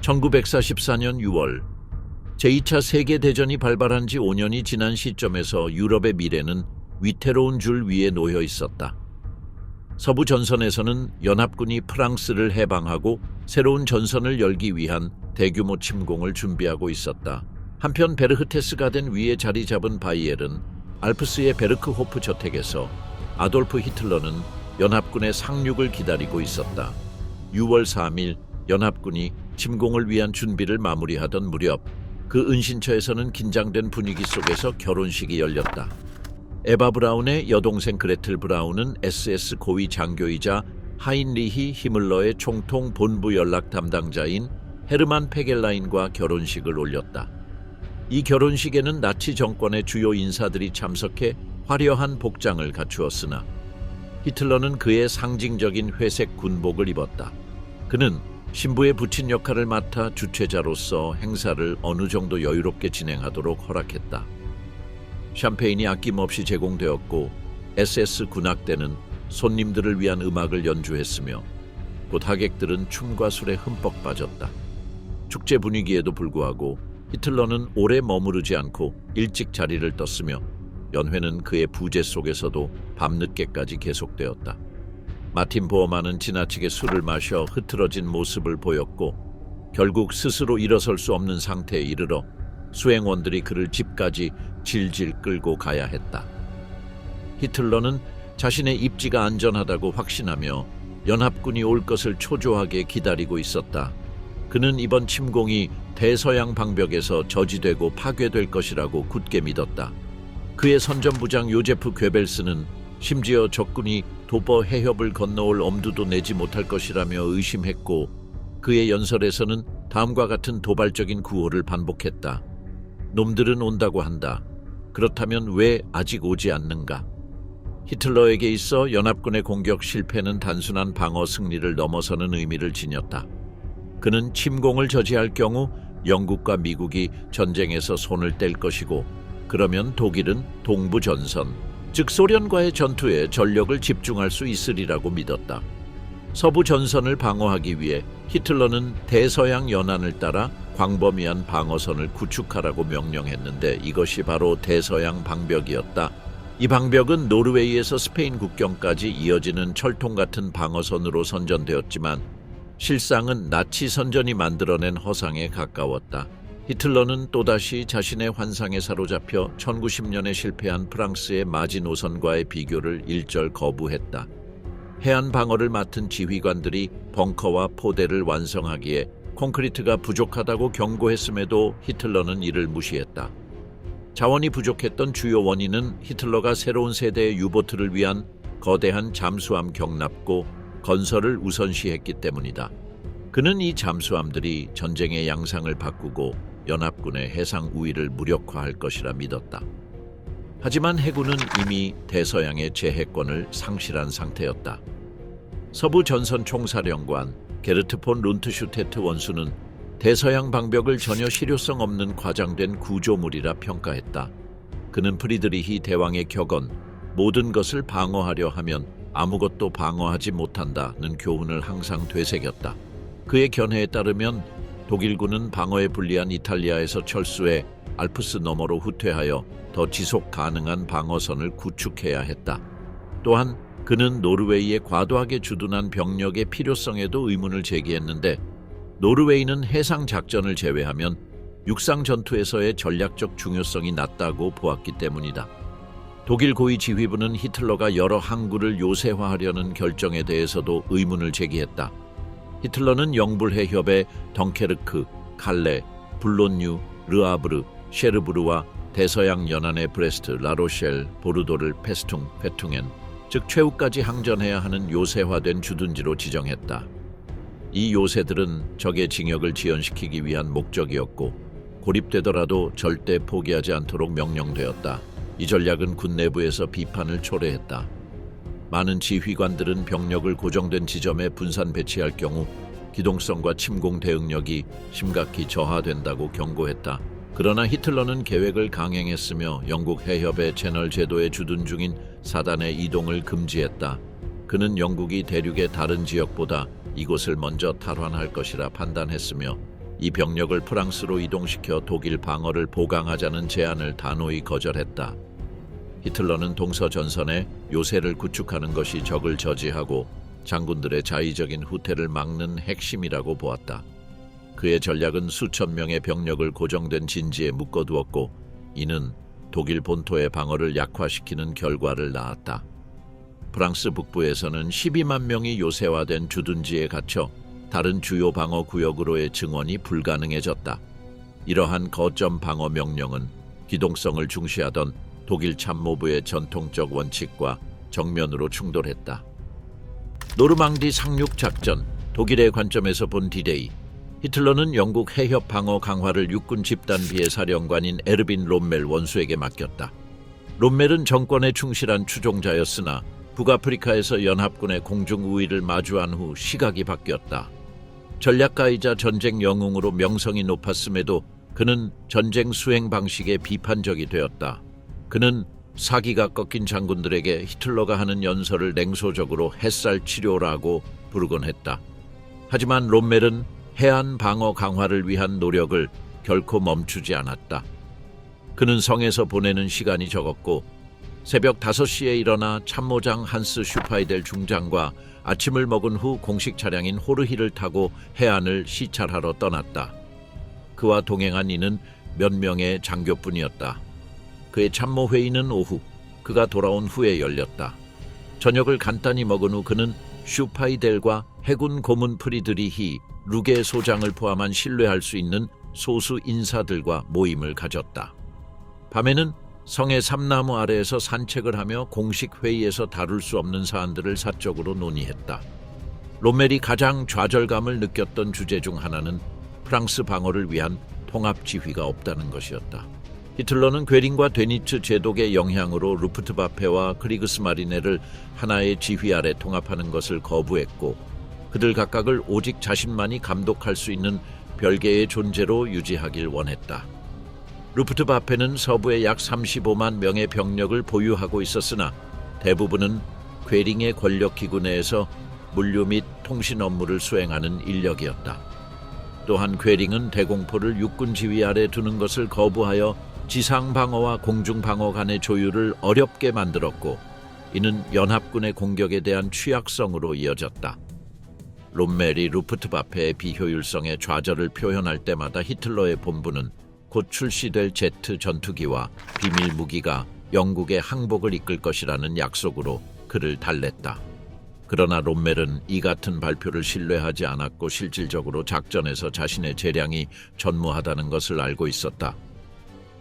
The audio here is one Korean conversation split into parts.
1944년 6월 제2차 세계대전이 발발한 지 5년이 지난 시점에서 유럽의 미래는 위태로운 줄 위에 놓여 있었다. 서부 전선에서는 연합군이 프랑스를 해방하고 새로운 전선을 열기 위한 대규모 침공을 준비하고 있었다. 한편 베르흐테스가덴 위에 자리 잡은 바이엘은 알프스의 베르크호프 저택에서 아돌프 히틀러는 연합군의 상륙을 기다리고 있었다. 6월 3일 연합군이 침공을 위한 준비를 마무리하던 무렵 그 은신처에서는 긴장된 분위기 속에서 결혼식이 열렸다. 에바 브라운의 여동생 그레틀 브라운은 SS 고위 장교이자 하인리히 히물러의 총통 본부 연락 담당자인 헤르만 페겔라인과 결혼식을 올렸다. 이 결혼식에는 나치 정권의 주요 인사들이 참석해 화려한 복장을 갖추었으나 히틀러는 그의 상징적인 회색 군복을 입었다. 그는 신부의 부친 역할을 맡아 주최자로서 행사를 어느 정도 여유롭게 진행하도록 허락했다. 샴페인이 아낌없이 제공되었고 SS 군악대는 손님들을 위한 음악을 연주했으며 곧 하객들은 춤과 술에 흠뻑 빠졌다. 축제 분위기에도 불구하고 히틀러는 오래 머무르지 않고 일찍 자리를 떴으며 연회는 그의 부재 속에서도 밤늦게까지 계속되었다. 마틴 보어만은 지나치게 술을 마셔 흐트러진 모습을 보였고 결국 스스로 일어설 수 없는 상태에 이르러 수행원들이 그를 집까지 질질 끌고 가야 했다. 히틀러는 자신의 입지가 안전하다고 확신하며 연합군이 올 것을 초조하게 기다리고 있었다. 그는 이번 침공이 대서양 방벽에서 저지되고 파괴될 것이라고 굳게 믿었다. 그의 선전부장 요제프 괴벨스는 심지어 적군이 도버 해협을 건너올 엄두도 내지 못할 것이라며 의심했고 그의 연설에서는 다음과 같은 도발적인 구호를 반복했다. 놈들은 온다고 한다. 그렇다면 왜 아직 오지 않는가? 히틀러에게 있어 연합군의 공격 실패는 단순한 방어 승리를 넘어서는 의미를 지녔다. 그는 침공을 저지할 경우 영국과 미국이 전쟁에서 손을 뗄 것이고 그러면 독일은 동부 전선, 즉 소련과의 전투에 전력을 집중할 수 있으리라고 믿었다. 서부 전선을 방어하기 위해 히틀러는 대서양 연안을 따라 광범위한 방어선을 구축하라고 명령했는데 이것이 바로 대서양 방벽이었다. 이 방벽은 노르웨이에서 스페인 국경까지 이어지는 철통 같은 방어선으로 선전되었지만 실상은 나치 선전이 만들어낸 허상에 가까웠다. 히틀러는 또다시 자신의 환상에 사로잡혀 1910년에 실패한 프랑스의 마지노선과의 비교를 일절 거부했다. 해안 방어를 맡은 지휘관들이 벙커와 포대를 완성하기에 콘크리트가 부족하다고 경고했음에도 히틀러는 이를 무시했다. 자원이 부족했던 주요 원인은 히틀러가 새로운 세대의 유보트를 위한 거대한 잠수함 경납고 건설을 우선시했기 때문이다. 그는 이 잠수함들이 전쟁의 양상을 바꾸고 연합군의 해상 우위를 무력화할 것이라 믿었다. 하지만 해군은 이미 대서양의 제해권을 상실한 상태였다. 서부 전선 총사령관 게르트 폰 룬트슈테트 원수는 대서양 방벽을 전혀 실효성 없는 과장된 구조물이라 평가했다. 그는 프리드리히 대왕의 격언 모든 것을 방어하려 하면 아무것도 방어하지 못한다는 교훈을 항상 되새겼다. 그의 견해에 따르면 독일군은 방어에 불리한 이탈리아에서 철수해 알프스 너머로 후퇴하여 더 지속 가능한 방어선을 구축해야 했다. 또한 그는 노르웨이에 과도하게 주둔한 병력의 필요성에도 의문을 제기했는데 노르웨이는 해상 작전을 제외하면 육상 전투에서의 전략적 중요성이 낮다고 보았기 때문이다. 독일 고위 지휘부는 히틀러가 여러 항구를 요새화하려는 결정에 대해서도 의문을 제기했다. 히틀러는 영불 해협의 덩케르크, 칼레, 불론뉴, 르아브르, 셰르부르와 대서양 연안의 브레스트, 라로셸, 보르도를 페스퉁, 페퉁엔, 즉 최후까지 항전해야 하는 요새화된 주둔지로 지정했다. 이 요새들은 적의 징역을 지연시키기 위한 목적이었고 고립되더라도 절대 포기하지 않도록 명령되었다. 이 전략은 군 내부에서 비판을 초래했다. 많은 지휘관들은 병력을 고정된 지점에 분산 배치할 경우 기동성과 침공 대응력이 심각히 저하된다고 경고했다. 그러나 히틀러는 계획을 강행했으며 영국 해협의 채널 제도에 주둔 중인 사단의 이동을 금지했다. 그는 영국이 대륙의 다른 지역보다 이곳을 먼저 탈환할 것이라 판단했으며 이 병력을 프랑스로 이동시켜 독일 방어를 보강하자는 제안을 단호히 거절했다. 히틀러는 동서전선에 요새를 구축하는 것이 적을 저지하고 장군들의 자의적인 후퇴를 막는 핵심이라고 보았다. 그의 전략은 수천 명의 병력을 고정된 진지에 묶어두었고 이는 독일 본토의 방어를 약화시키는 결과를 낳았다. 프랑스 북부에서는 12만 명이 요새화된 주둔지에 갇혀 다른 주요 방어 구역으로의 증원이 불가능해졌다. 이러한 거점 방어 명령은 기동성을 중시하던 독일 참모부의 전통적 원칙과 정면으로 충돌했다. 노르망디 상륙 작전, 독일의 관점에서 본 디데이. 히틀러는 영국 해협 방어 강화를 육군 집단비의 사령관인 에르빈 롬멜 원수에게 맡겼다. 롬멜은 정권에 충실한 추종자였으나 북아프리카에서 연합군의 공중 우위를 마주한 후 시각이 바뀌었다. 전략가이자 전쟁 영웅으로 명성이 높았음에도 그는 전쟁 수행 방식에 비판적이 되었다. 그는 사기가 꺾인 장군들에게 히틀러가 하는 연설을 냉소적으로 햇살 치료라고 부르곤 했다. 하지만 롬멜은 해안 방어 강화를 위한 노력을 결코 멈추지 않았다. 그는 성에서 보내는 시간이 적었고 새벽 5시에 일어나 참모장 한스 슈파이델 중장과 아침을 먹은 후 공식 차량인 호르히를 타고 해안을 시찰하러 떠났다. 그와 동행한 이는 몇 명의 장교뿐이었다. 그의 참모회의는 오후, 그가 돌아온 후에 열렸다. 저녁을 간단히 먹은 후 그는 슈파이델과 해군 고문 프리드리히 루게 소장을 포함한 신뢰할 수 있는 소수 인사들과 모임을 가졌다. 밤에는 성의 삼나무 아래에서 산책을 하며 공식 회의에서 다룰 수 없는 사안들을 사적으로 논의했다. 롬멜이 가장 좌절감을 느꼈던 주제 중 하나는 프랑스 방어를 위한 통합 지휘가 없다는 것이었다. 히틀러는 괴링과 데니츠 제독의 영향으로 루프트바페와 크리그스마리네를 하나의 지휘 아래 통합하는 것을 거부했고 그들 각각을 오직 자신만이 감독할 수 있는 별개의 존재로 유지하길 원했다. 루프트바페는 서부에 약 35만 명의 병력을 보유하고 있었으나 대부분은 괴링의 권력기구 내에서 물류 및 통신 업무를 수행하는 인력이었다. 또한 괴링은 대공포를 육군 지휘 아래 두는 것을 거부하여 지상 방어와 공중 방어 간의 조율을 어렵게 만들었고 이는 연합군의 공격에 대한 취약성으로 이어졌다. 롬멜이 루프트바페의 비효율성에 좌절을 표현할 때마다 히틀러의 본부는 곧 출시될 제트 전투기와 비밀 무기가 영국의 항복을 이끌 것이라는 약속으로 그를 달랬다. 그러나 롬멜은 이 같은 발표를 신뢰하지 않았고 실질적으로 작전에서 자신의 재량이 전무하다는 것을 알고 있었다.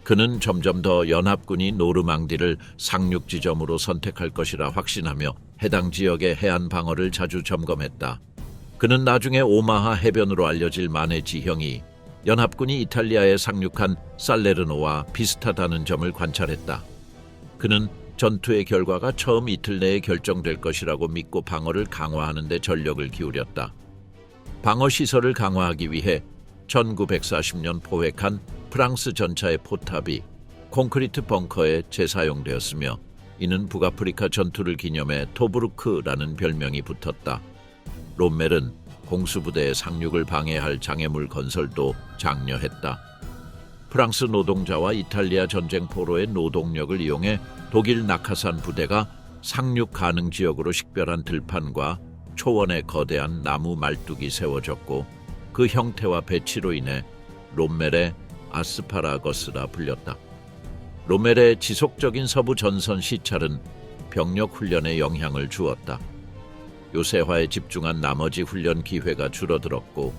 그는 점점 더 연합군이 노르망디를 상륙 지점으로 선택할 것이라 확신하며 해당 지역의 해안 방어를 자주 점검했다. 그는 나중에 오마하 해변으로 알려질 만의 지형이 연합군이 이탈리아에 상륙한 살레르노와 비슷하다는 점을 관찰했다. 그는 전투의 결과가 처음 이틀 내에 결정될 것이라고 믿고 방어를 강화하는 데 전력을 기울였다. 방어 시설을 강화하기 위해 1940년 포획한 프랑스 전차의 포탑이 콘크리트 벙커에 재사용되었으며 이는 북아프리카 전투를 기념해 토브루크라는 별명이 붙었다. 롬멜은 공수부대의 상륙을 방해할 장애물 건설도 장려했다. 프랑스 노동자와 이탈리아 전쟁 포로의 노동력을 이용해 독일 낙하산 부대가 상륙 가능 지역으로 식별한 들판과 초원에 거대한 나무 말뚝이 세워졌고 그 형태와 배치로 인해 롬멜의 아스파라거스라 불렸다. 롬멜의 지속적인 서부 전선 시찰은 병력 훈련에 영향을 주었다. 요새화에 집중한 나머지 훈련 기회가 줄어들었고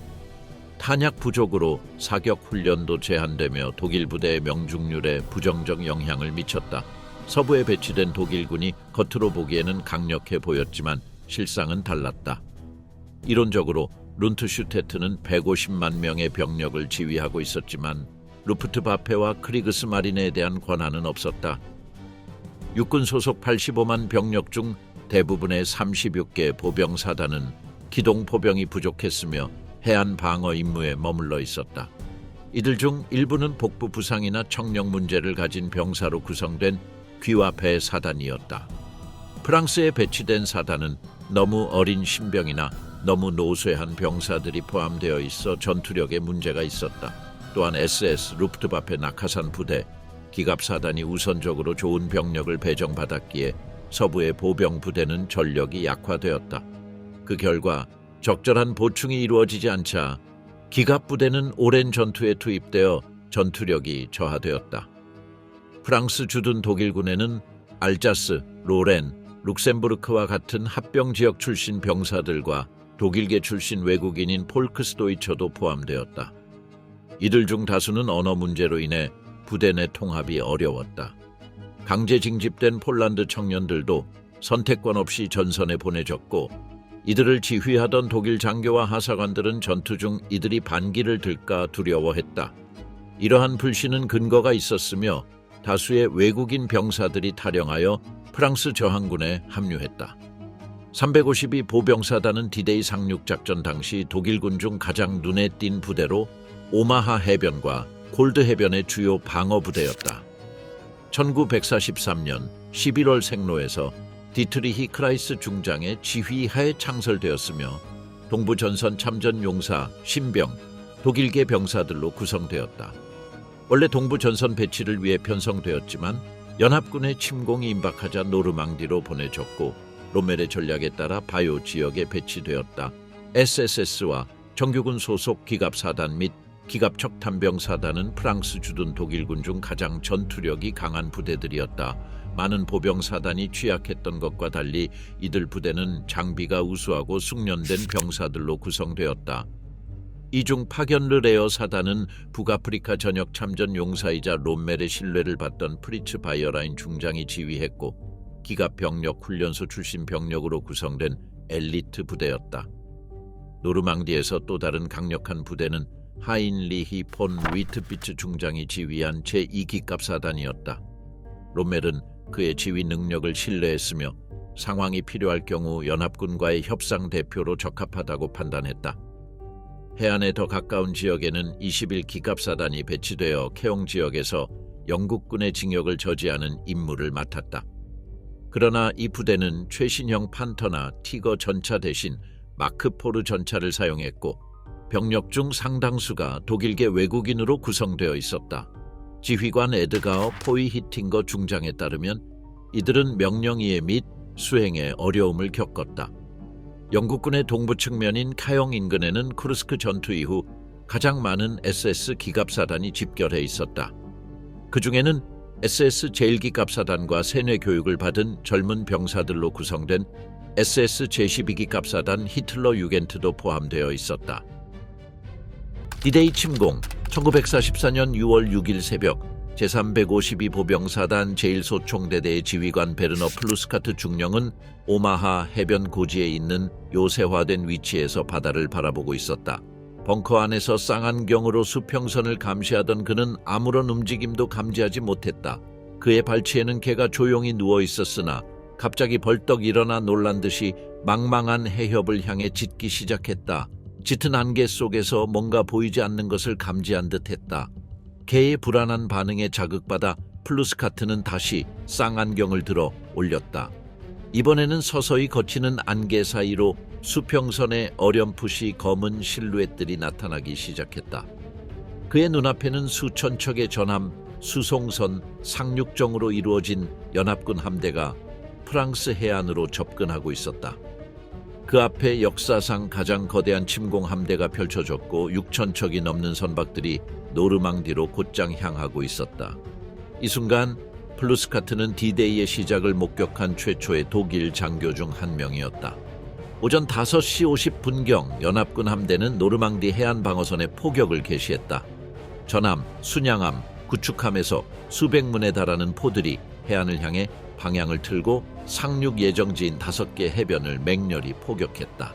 탄약 부족으로 사격 훈련도 제한되며 독일 부대의 명중률에 부정적 영향을 미쳤다. 서부에 배치된 독일군이 겉으로 보기에는 강력해 보였지만 실상은 달랐다. 이론적으로 룬트슈테트는 150만 명의 병력을 지휘하고 있었지만 루프트바페와 크리그스마린에 대한 권한은 없었다. 육군 소속 85만 병력 중 대부분의 36개 보병사단은 기동포병이 부족했으며 해안 방어 임무에 머물러 있었다. 이들 중 일부는 복부 부상이나 청력 문제를 가진 병사로 구성된 귀와 배 사단이었다. 프랑스에 배치된 사단은 너무 어린 신병이나 너무 노쇠한 병사들이 포함되어 있어 전투력에 문제가 있었다. 또한 SS 루프트와페 낙하산 부대, 기갑사단이 우선적으로 좋은 병력을 배정받았기에 서부의 보병 부대는 전력이 약화되었다. 그 결과 적절한 보충이 이루어지지 않자 기갑 부대는 오랜 전투에 투입되어 전투력이 저하되었다. 프랑스 주둔 독일군에는 알자스, 로렌, 룩셈부르크와 같은 합병 지역 출신 병사들과 독일계 출신 외국인인 폴크스도이처도 포함되었다. 이들 중 다수는 언어 문제로 인해 부대 내 통합이 어려웠다. 강제 징집된 폴란드 청년들도 선택권 없이 전선에 보내졌고, 이들을 지휘하던 독일 장교와 하사관들은 전투 중 이들이 반기를 들까 두려워했다. 이러한 불신은 근거가 있었으며 다수의 외국인 병사들이 탈영하여 프랑스 저항군에 합류했다. 352 보병사단은 디데이 상륙작전 당시 독일군 중 가장 눈에 띈 부대로 오마하 해변과 골드 해변의 주요 방어부대였다. 1943년 11월 생로에서 디트리히 크라이스 중장의 지휘하에 창설되었으며 동부전선 참전 용사, 신병, 독일계 병사들로 구성되었다. 원래 동부전선 배치를 위해 편성되었지만 연합군의 침공이 임박하자 노르망디로 보내졌고, 롬멜의 전략에 따라 바요 지역에 배치되었다. SSS와 정규군 소속 기갑사단 및 기갑척탄병사단은 프랑스 주둔 독일군 중 가장 전투력이 강한 부대들이었다. 많은 보병사단이 취약했던 것과 달리 이들 부대는 장비가 우수하고 숙련된 병사들로 구성되었다. 이 중 파견르 레어 사단은 북아프리카 전역 참전 용사이자 롬멜의 신뢰를 받던 프리츠 바이어라인 중장이 지휘했고, 기갑병력 훈련소 출신 병력으로 구성된 엘리트 부대였다. 노르망디에서 또 다른 강력한 부대는 하인리히 폰 위트비츠 중장이 지휘한 제2기갑사단이었다. 롬멜은 그의 지휘 능력을 신뢰했으며 상황이 필요할 경우 연합군과의 협상 대표로 적합하다고 판단했다. 해안에 더 가까운 지역에는 21기갑사단이 배치되어 케옹 지역에서 영국군의 징역을 저지하는 임무를 맡았다. 그러나 이 부대는 최신형 판터나 티거 전차 대신 마크포르 전차를 사용했고, 병력 중 상당수가 독일계 외국인으로 구성되어 있었다. 지휘관 에드가어 포이히팅거 중장에 따르면 이들은 명령이해 및 수행에 어려움을 겪었다. 영국군의 동부 측면인 카용 인근에는 쿠르스크 전투 이후 가장 많은 SS 기갑사단이 집결해 있었다. 그 중에는 SS 제1기갑사단과 세뇌 교육을 받은 젊은 병사들로 구성된 SS 제12기갑사단 히틀러 유겐트도 포함되어 있었다. 디데이 침공, 1944년 6월 6일 새벽 제352 보병사단 제1소총대대의 지휘관 베르너 플루스카트 중령은 오마하 해변 고지에 있는 요새화된 위치에서 바다를 바라보고 있었다. 벙커 안에서 쌍안경으로 수평선을 감시하던 그는 아무런 움직임도 감지하지 못했다. 그의 발치에는 개가 조용히 누워 있었으나 갑자기 벌떡 일어나 놀란 듯이 망망한 해협을 향해 짖기 시작했다. 짙은 안개 속에서 뭔가 보이지 않는 것을 감지한 듯했다. 개의 불안한 반응에 자극받아 플루스카트는 다시 쌍안경을 들어 올렸다. 이번에는 서서히 걷히는 안개 사이로 수평선에 어렴풋이 검은 실루엣들이 나타나기 시작했다. 그의 눈앞에는 수천 척의 전함, 수송선, 상륙정으로 이루어진 연합군 함대가 프랑스 해안으로 접근하고 있었다. 그 앞에 역사상 가장 거대한 침공 함대가 펼쳐졌고 6천 척이 넘는 선박들이 노르망디로 곧장 향하고 있었다. 이 순간 플루스카트는 디데이의 시작을 목격한 최초의 독일 장교 중 한 명이었다. 오전 5시 50분경 연합군 함대는 노르망디 해안 방어선에 포격을 개시했다. 전함, 순양함, 구축함에서 수백 문에 달하는 포들이 해안을 향해 방향을 틀고 상륙 예정지인 5개 해변을 맹렬히 포격했다.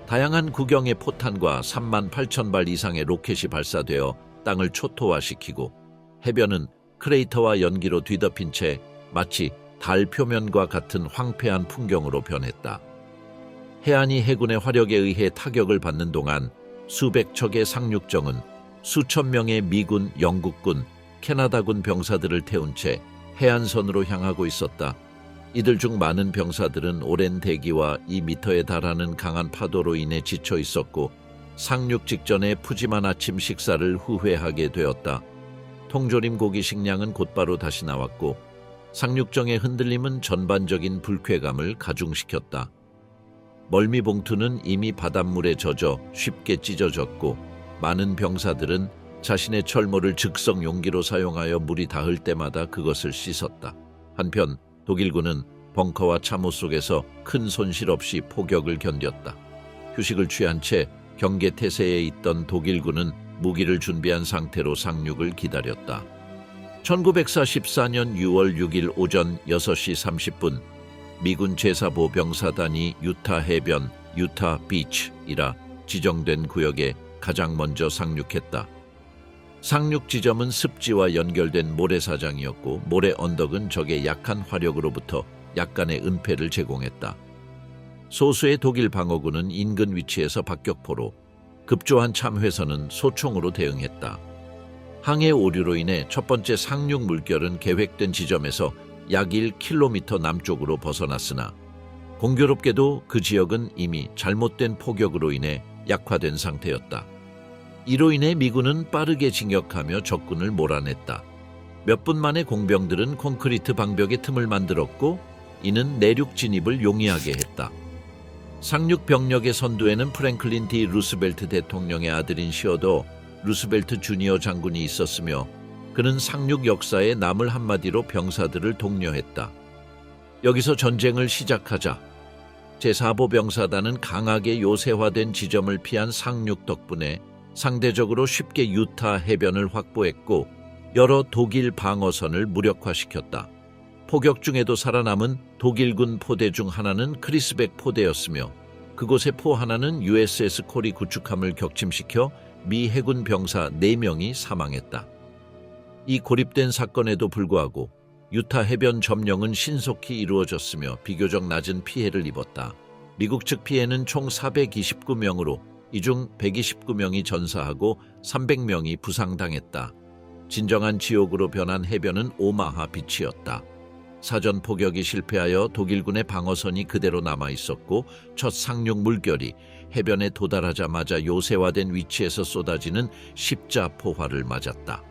다양한 구경의 포탄과 3만 8천 발 이상의 로켓이 발사되어 땅을 초토화시키고 해변은 크레이터와 연기로 뒤덮인 채 마치 달 표면과 같은 황폐한 풍경으로 변했다. 해안이 해군의 화력에 의해 타격을 받는 동안 수백 척의 상륙정은 수천 명의 미군, 영국군, 캐나다군 병사들을 태운 채 해안선으로 향하고 있었다. 이들 중 많은 병사들은 오랜 대기와 2미터에 달하는 강한 파도로 인해 지쳐 있었고 상륙 직전에 푸짐한 아침 식사를 후회하게 되었다. 통조림 고기 식량은 곧바로 다시 나왔고 상륙정의 흔들림은 전반적인 불쾌감을 가중시켰다. 멀미봉투는 이미 바닷물에 젖어 쉽게 찢어졌고 많은 병사들은 자신의 철모를 즉석 용기로 사용하여 물이 닿을 때마다 그것을 씻었다. 한편 독일군은 벙커와 참호 속에서 큰 손실 없이 포격을 견뎠다. 휴식을 취한 채 경계 태세에 있던 독일군은 무기를 준비한 상태로 상륙을 기다렸다. 1944년 6월 6일 오전 6시 30분 미군 제4보 병사단이 유타 해변 유타 비치이라 지정된 구역에 가장 먼저 상륙했다. 상륙 지점은 습지와 연결된 모래사장이었고 모래 언덕은 적의 약한 화력으로부터 약간의 은폐를 제공했다. 소수의 독일 방어군은 인근 위치에서 박격포로, 급조한 참회선은 소총으로 대응했다. 항해 오류로 인해 첫 번째 상륙 물결은 계획된 지점에서 약 1km 남쪽으로 벗어났으나 공교롭게도 그 지역은 이미 잘못된 포격으로 인해 약화된 상태였다. 이로 인해 미군은 빠르게 진격하며 적군을 몰아냈다. 몇 분 만에 공병들은 콘크리트 방벽의 틈을 만들었고 이는 내륙 진입을 용이하게 했다. 상륙 병력의 선두에는 프랭클린 D 루스벨트 대통령의 아들인 시어도 루스벨트 주니어 장군이 있었으며 그는 상륙 역사에 남을 한마디로 병사들을 독려했다. 여기서 전쟁을 시작하자 제4보 병사단은 강하게 요새화된 지점을 피한 상륙 덕분에 상대적으로 쉽게 유타 해변을 확보했고 여러 독일 방어선을 무력화시켰다. 포격 중에도 살아남은 독일군 포대 중 하나는 크리스백 포대였으며 그곳의 포 하나는 USS 콜이 구축함을 격침시켜 미 해군 병사 4명이 사망했다. 이 고립된 사건에도 불구하고 유타 해변 점령은 신속히 이루어졌으며 비교적 낮은 피해를 입었다. 미국 측 피해는 총 429명으로 이 중 129명이 전사하고 300명이 부상당했다. 진정한 지옥으로 변한 해변은 오마하 비치였다. 사전 포격이 실패하여 독일군의 방어선이 그대로 남아있었고 첫 상륙 물결이 해변에 도달하자마자 요새화된 위치에서 쏟아지는 십자포화를 맞았다.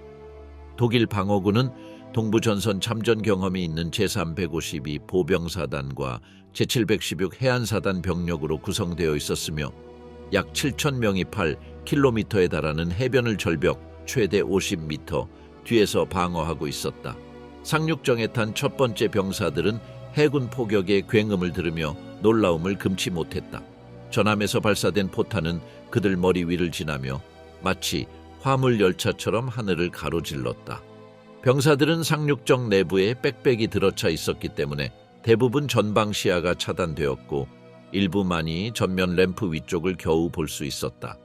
독일 방어군은 동부전선 참전 경험이 있는 제3152 보병사단과 제716 해안사단 병력으로 구성되어 있었으며 약 7,000명이 8km에 달하는 해변을 절벽 최대 50m 뒤에서 방어하고 있었다. 상륙정에 탄 첫 번째 병사들은 해군 포격의 굉음을 들으며 놀라움을 금치 못했다. 전함에서 발사된 포탄은 그들 머리 위를 지나며 마치 화물 열차처럼 하늘을 가로질렀다. 병사들은 상륙정 내부에 빽빽이 들어차 있었기 때문에 대부분 전방 시야가 차단되었고 일부만이 전면 램프 위쪽을 겨우 볼 수 있었다.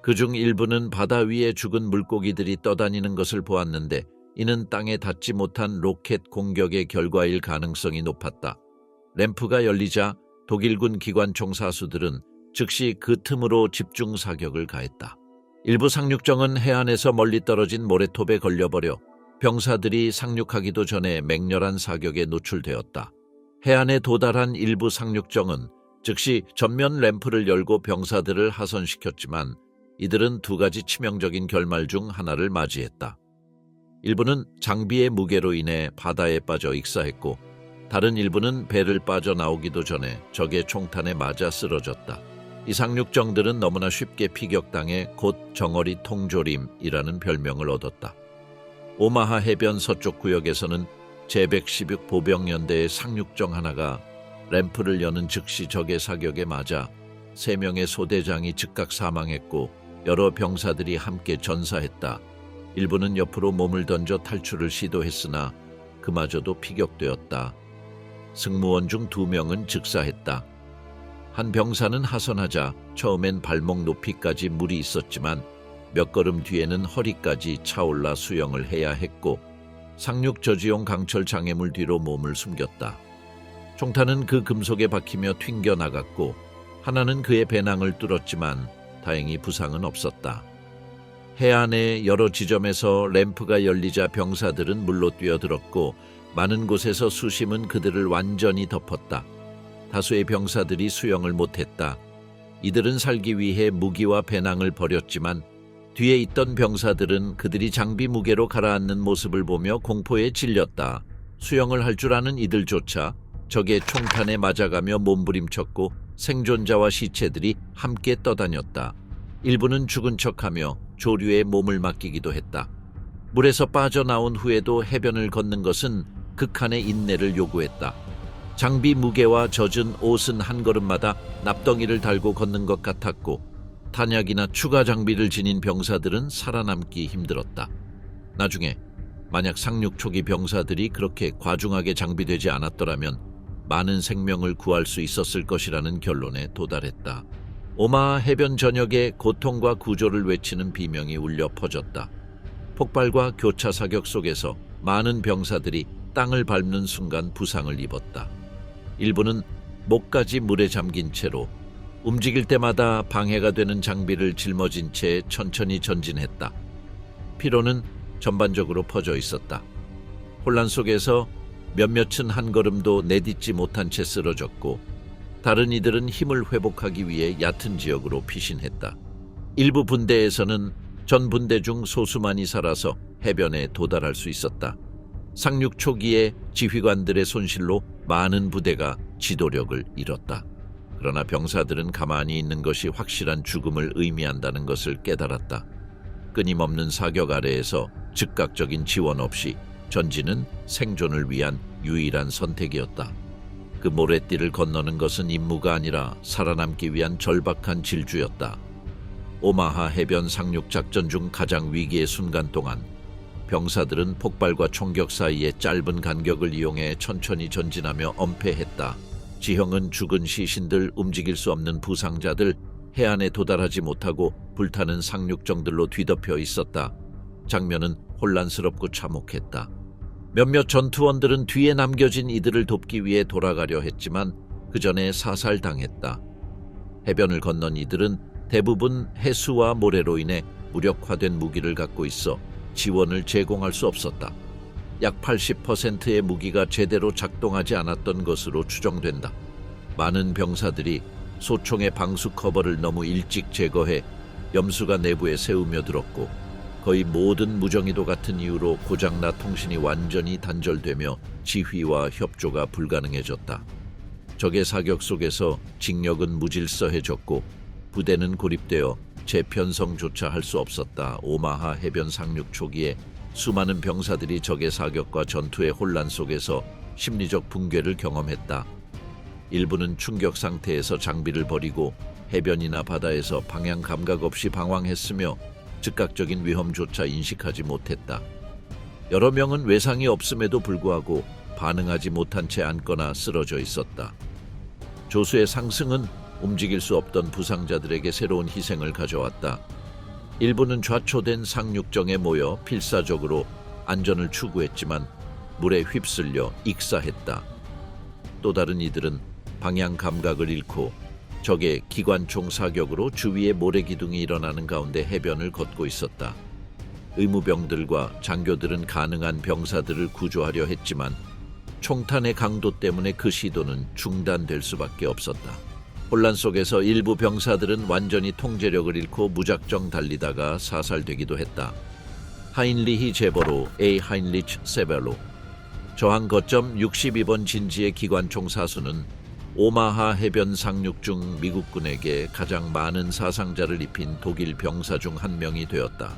그중 일부는 바다 위에 죽은 물고기들이 떠다니는 것을 보았는데 이는 땅에 닿지 못한 로켓 공격의 결과일 가능성이 높았다. 램프가 열리자 독일군 기관총 사수들은 즉시 그 틈으로 집중 사격을 가했다. 일부 상륙정은 해안에서 멀리 떨어진 모래톱에 걸려버려 병사들이 상륙하기도 전에 맹렬한 사격에 노출되었다. 해안에 도달한 일부 상륙정은 즉시 전면 램프를 열고 병사들을 하선시켰지만 이들은 두 가지 치명적인 결말 중 하나를 맞이했다. 일부는 장비의 무게로 인해 바다에 빠져 익사했고 다른 일부는 배를 빠져나오기도 전에 적의 총탄에 맞아 쓰러졌다. 이 상륙정들은 너무나 쉽게 피격당해 곧 정어리 통조림이라는 별명을 얻었다. 오마하 해변 서쪽 구역에서는 제116 보병연대의 상륙정 하나가 램프를 여는 즉시 적의 사격에 맞아 3명의 소대장이 즉각 사망했고 여러 병사들이 함께 전사했다. 일부는 옆으로 몸을 던져 탈출을 시도했으나 그마저도 피격되었다. 승무원 중 2명은 즉사했다. 한 병사는 하선하자 처음엔 발목 높이까지 물이 있었지만 몇 걸음 뒤에는 허리까지 차올라 수영을 해야 했고 상륙 저지용 강철 장애물 뒤로 몸을 숨겼다. 총탄은 그 금속에 박히며 튕겨나갔고 하나는 그의 배낭을 뚫었지만 다행히 부상은 없었다. 해안의 여러 지점에서 램프가 열리자 병사들은 물로 뛰어들었고 많은 곳에서 수심은 그들을 완전히 덮었다. 다수의 병사들이 수영을 못했다. 이들은 살기 위해 무기와 배낭을 버렸지만 뒤에 있던 병사들은 그들이 장비 무게로 가라앉는 모습을 보며 공포에 질렸다. 수영을 할 줄 아는 이들조차 적의 총탄에 맞아가며 몸부림쳤고 생존자와 시체들이 함께 떠다녔다. 일부는 죽은 척하며 조류에 몸을 맡기기도 했다. 물에서 빠져나온 후에도 해변을 걷는 것은 극한의 인내를 요구했다. 장비 무게와 젖은 옷은 한 걸음마다 납덩이를 달고 걷는 것 같았고 탄약이나 추가 장비를 지닌 병사들은 살아남기 힘들었다. 나중에 만약 상륙 초기 병사들이 그렇게 과중하게 장비되지 않았더라면 많은 생명을 구할 수 있었을 것이라는 결론에 도달했다. 오마하 해변 전역에 고통과 구조를 외치는 비명이 울려 퍼졌다. 폭발과 교차 사격 속에서 많은 병사들이 땅을 밟는 순간 부상을 입었다. 일부는 목까지 물에 잠긴 채로 움직일 때마다 방해가 되는 장비를 짊어진 채 천천히 전진했다. 피로는 전반적으로 퍼져 있었다. 혼란 속에서 몇몇은 한 걸음도 내딛지 못한 채 쓰러졌고 다른 이들은 힘을 회복하기 위해 얕은 지역으로 피신했다. 일부 분대에서는 전 분대 중 소수만이 살아서 해변에 도달할 수 있었다. 상륙 초기에 지휘관들의 손실로 많은 부대가 지도력을 잃었다. 그러나 병사들은 가만히 있는 것이 확실한 죽음을 의미한다는 것을 깨달았다. 끊임없는 사격 아래에서 즉각적인 지원 없이 전진은 생존을 위한 유일한 선택이었다. 그 모래띠를 건너는 것은 임무가 아니라 살아남기 위한 절박한 질주였다. 오마하 해변 상륙 작전 중 가장 위기의 순간 동안 병사들은 폭발과 총격 사이의 짧은 간격을 이용해 천천히 전진하며 엄폐했다. 지형은 죽은 시신들, 움직일 수 없는 부상자들, 해안에 도달하지 못하고 불타는 상륙정들로 뒤덮여 있었다. 장면은 혼란스럽고 참혹했다. 몇몇 전투원들은 뒤에 남겨진 이들을 돕기 위해 돌아가려 했지만 그 전에 사살당했다. 해변을 건넌 이들은 대부분 해수와 모래로 인해 무력화된 무기를 갖고 있어 지원을 제공할 수 없었다. 약 80%의 무기가 제대로 작동하지 않았던 것으로 추정된다. 많은 병사들이 소총의 방수 커버를 너무 일찍 제거해 염수가 내부에 새우며 들었고 거의 모든 무정의도 같은 이유로 고장나 통신이 완전히 단절되며 지휘와 협조가 불가능해졌다. 적의 사격 속에서 징역은 무질서해졌고 부대는 고립되어 재편성조차 할 수 없었다. 오마하 해변 상륙 초기에 수많은 병사들이 적의 사격과 전투의 혼란 속에서 심리적 붕괴를 경험했다. 일부는 충격 상태에서 장비를 버리고 해변이나 바다에서 방향 감각 없이 방황했으며 즉각적인 위험조차 인식하지 못했다. 여러 명은 외상이 없음에도 불구하고 반응하지 못한 채 앉거나 쓰러져 있었다. 조수의 상승은 움직일 수 없던 부상자들에게 새로운 희생을 가져왔다. 일부는 좌초된 상륙정에 모여 필사적으로 안전을 추구했지만 물에 휩쓸려 익사했다. 또 다른 이들은 방향 감각을 잃고 적의 기관총 사격으로 주위에 모래기둥이 일어나는 가운데 해변을 걷고 있었다. 의무병들과 장교들은 가능한 병사들을 구조하려 했지만 총탄의 강도 때문에 그 시도는 중단될 수밖에 없었다. 혼란 속에서 일부 병사들은 완전히 통제력을 잃고 무작정 달리다가 사살되기도 했다. 하인리히 제버로 A. 하인리치 세벨로 저항 거점 62번 진지의 기관총 사수는 오마하 해변 상륙 중 미국군에게 가장 많은 사상자를 입힌 독일 병사 중 한 명이 되었다.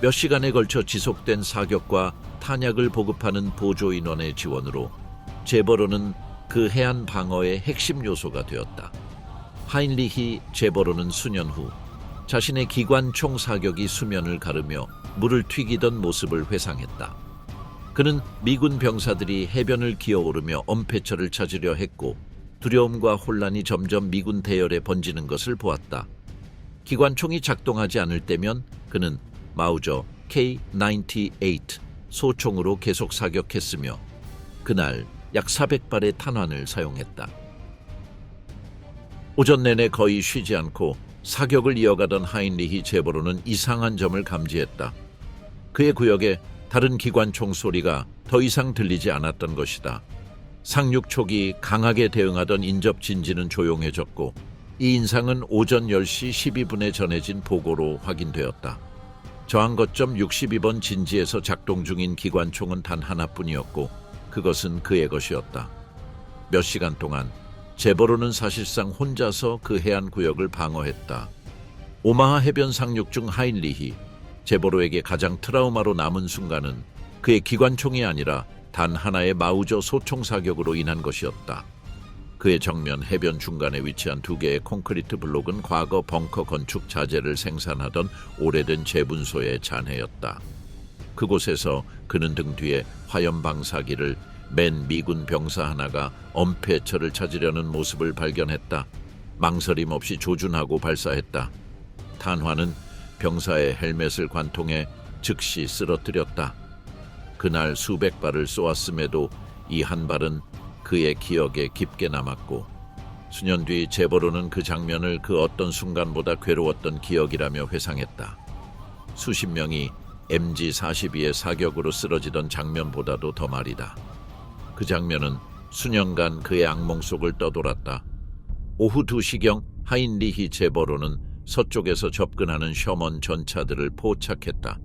몇 시간에 걸쳐 지속된 사격과 탄약을 보급하는 보조 인원의 지원으로 제버로는 그 해안 방어의 핵심 요소가 되었다. 하인리히 제버로는 수년 후 자신의 기관총 사격이 수면을 가르며 물을 튀기던 모습을 회상했다. 그는 미군 병사들이 해변을 기어오르며 엄폐처를 찾으려 했고 두려움과 혼란이 점점 미군 대열에 번지는 것을 보았다. 기관총이 작동하지 않을 때면 그는 마우저 K-98 소총으로 계속 사격했으며 그날 약 400발의 탄환을 사용했다. 오전 내내 거의 쉬지 않고 사격을 이어가던 하인리히 제버로는 이상한 점을 감지했다. 그의 구역에 다른 기관총 소리가 더 이상 들리지 않았던 것이다. 상륙 초기 강하게 대응하던 인접 진지는 조용해졌고 이 인상은 오전 10시 12분에 전해진 보고로 확인되었다. 저항 거점 62번 진지에서 작동 중인 기관총은 단 하나뿐이었고 그것은 그의 것이었다. 몇 시간 동안 제보로는 사실상 혼자서 그 해안 구역을 방어했다. 오마하 해변 상륙 중 하인리히, 제보로에게 가장 트라우마로 남은 순간은 그의 기관총이 아니라 단 하나의 마우저 소총 사격으로 인한 것이었다. 그의 정면 해변 중간에 위치한 2개의 콘크리트 블록은 과거 벙커 건축 자재를 생산하던 오래된 제분소의 잔해였다. 그곳에서 그는 등 뒤에 화염 방사기를 맨 미군 병사 하나가 엄폐처를 찾으려는 모습을 발견했다. 망설임 없이 조준하고 발사했다. 탄화는 병사의 헬멧을 관통해 즉시 쓰러뜨렸다. 그날 수백 발을 쏘았음에도 이 한 발은 그의 기억에 깊게 남았고 수년 뒤 제보로는 그 장면을 그 어떤 순간보다 괴로웠던 기억이라며 회상했다. 수십 명이 MG-42의 사격으로 쓰러지던 장면보다도 더 말이다. 그 장면은 수년간 그의 악몽 속을 떠돌았다. 오후 2시경 하인리히 제보로는 서쪽에서 접근하는 셔먼 전차들을 포착했다.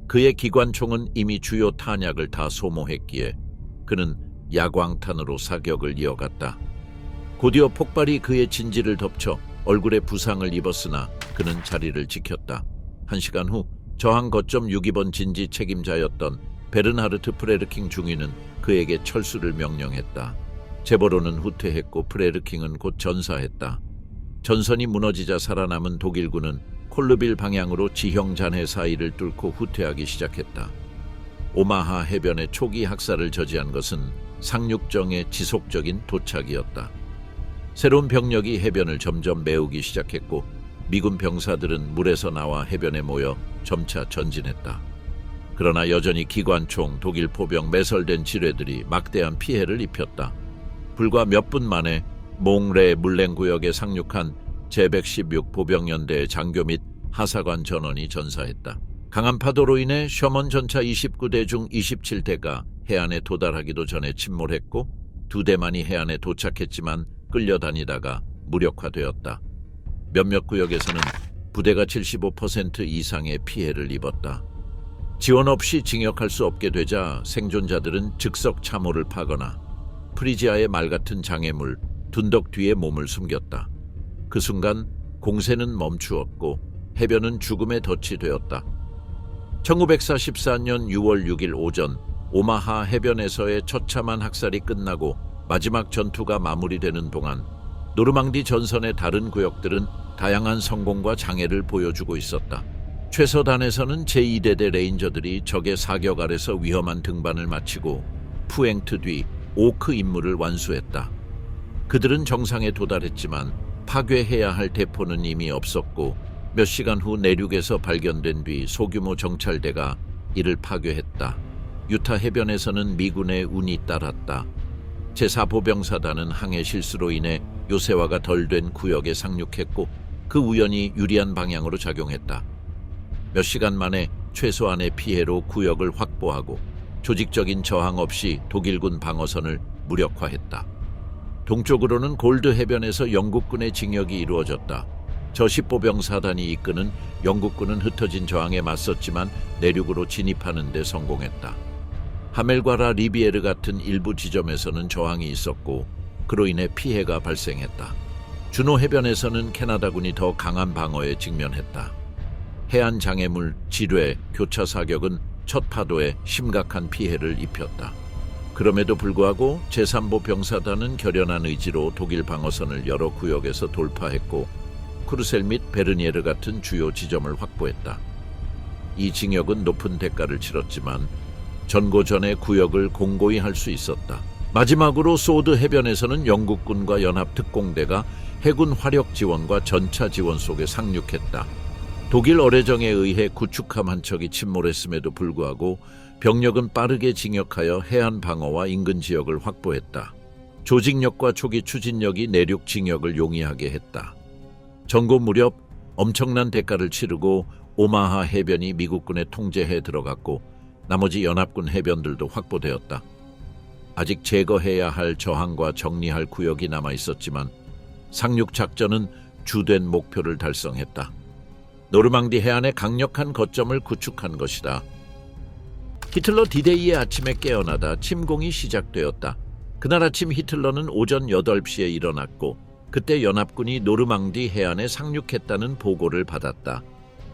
그의 기관총은 이미 주요 탄약을 다 소모했기에 그는 야광탄으로 사격을 이어갔다. 곧이어 폭발이 그의 진지를 덮쳐 얼굴에 부상을 입었으나 그는 자리를 지켰다. 1시간 후 저항 거점 62번 진지 책임자였던 베르나르트 프레르킹 중위는 그에게 철수를 명령했다. 제보로는 후퇴했고 프레르킹은 곧 전사했다. 전선이 무너지자 살아남은 독일군은 콜르빌 방향으로 지형 잔해 사이를 뚫고 후퇴하기 시작했다. 오마하 해변의 초기 학살을 저지한 것은 상륙정의 지속적인 도착이었다. 새로운 병력이 해변을 점점 메우기 시작했고 미군 병사들은 물에서 나와 해변에 모여 점차 전진했다. 그러나 여전히 기관총, 독일 포병, 매설된 지뢰들이 막대한 피해를 입혔다. 불과 몇 분 만에 몽레 물랭구역에 상륙한 제116 보병연대의 장교 및 하사관 전원이 전사했다. 강한 파도로 인해 셔먼 전차 29대 중 27대가 해안에 도달하기도 전에 침몰했고 2대만이 해안에 도착했지만 끌려다니다가 무력화되었다. 몇몇 구역에서는 부대가 75% 이상의 피해를 입었다. 지원 없이 징역할 수 없게 되자 생존자들은 즉석 참호를 파거나 프리지아의 말 같은 장애물, 둔덕 뒤에 몸을 숨겼다. 그 순간 공세는 멈추었고 해변은 죽음의 덫이 되었다. 1944년 6월 6일 오전 오마하 해변에서의 처참한 학살이 끝나고 마지막 전투가 마무리되는 동안 노르망디 전선의 다른 구역들은 다양한 성공과 장애를 보여주고 있었다. 최서단에서는 제2대대 레인저들이 적의 사격 아래서 위험한 등반을 마치고 푸엥트 뒤 오크 임무를 완수했다. 그들은 정상에 도달했지만 파괴해야 할 대포는 이미 없었고 몇 시간 후 내륙에서 발견된 뒤 소규모 정찰대가 이를 파괴했다. 유타 해변에서는 미군의 운이 따랐다. 제4보병사단은 항해 실수로 인해 요새화가 덜 된 구역에 상륙했고 그 우연이 유리한 방향으로 작용했다. 몇 시간 만에 최소한의 피해로 구역을 확보하고 조직적인 저항 없이 독일군 방어선을 무력화했다. 동쪽으로는 골드 해변에서 영국군의 징역이 이루어졌다. 저10보병사단이 이끄는 영국군은 흩어진 저항에 맞섰지만 내륙으로 진입하는 데 성공했다. 하멜과라 리비에르 같은 일부 지점에서는 저항이 있었고 그로 인해 피해가 발생했다. 주노 해변에서는 캐나다군이 더 강한 방어에 직면했다. 해안 장애물, 지뢰, 교차 사격은 첫 파도에 심각한 피해를 입혔다. 그럼에도 불구하고 제3보 병사단은 결연한 의지로 독일 방어선을 여러 구역에서 돌파했고 크루셀 및 베르니에르 같은 주요 지점을 확보했다. 이 징역은 높은 대가를 치렀지만 전고전의 구역을 공고히 할 수 있었다. 마지막으로 소드 해변에서는 영국군과 연합특공대가 해군 화력 지원과 전차 지원 속에 상륙했다. 독일 어뢰정에 의해 구축함 한 척이 침몰했음에도 불구하고 병력은 빠르게 진격하여 해안 방어와 인근 지역을 확보했다. 조직력과 초기 추진력이 내륙 진격을 용이하게 했다. 전고 무렵 엄청난 대가를 치르고 오마하 해변이 미국군의 통제에 들어갔고 나머지 연합군 해변들도 확보되었다. 아직 제거해야 할 저항과 정리할 구역이 남아 있었지만 상륙 작전은 주된 목표를 달성했다. 노르망디 해안에 강력한 거점을 구축한 것이다. 히틀러 디데이의 아침에 깨어나다 침공이 시작되었다. 그날 아침 히틀러는 오전 8시에 일어났고 그때 연합군이 노르망디 해안에 상륙했다는 보고를 받았다.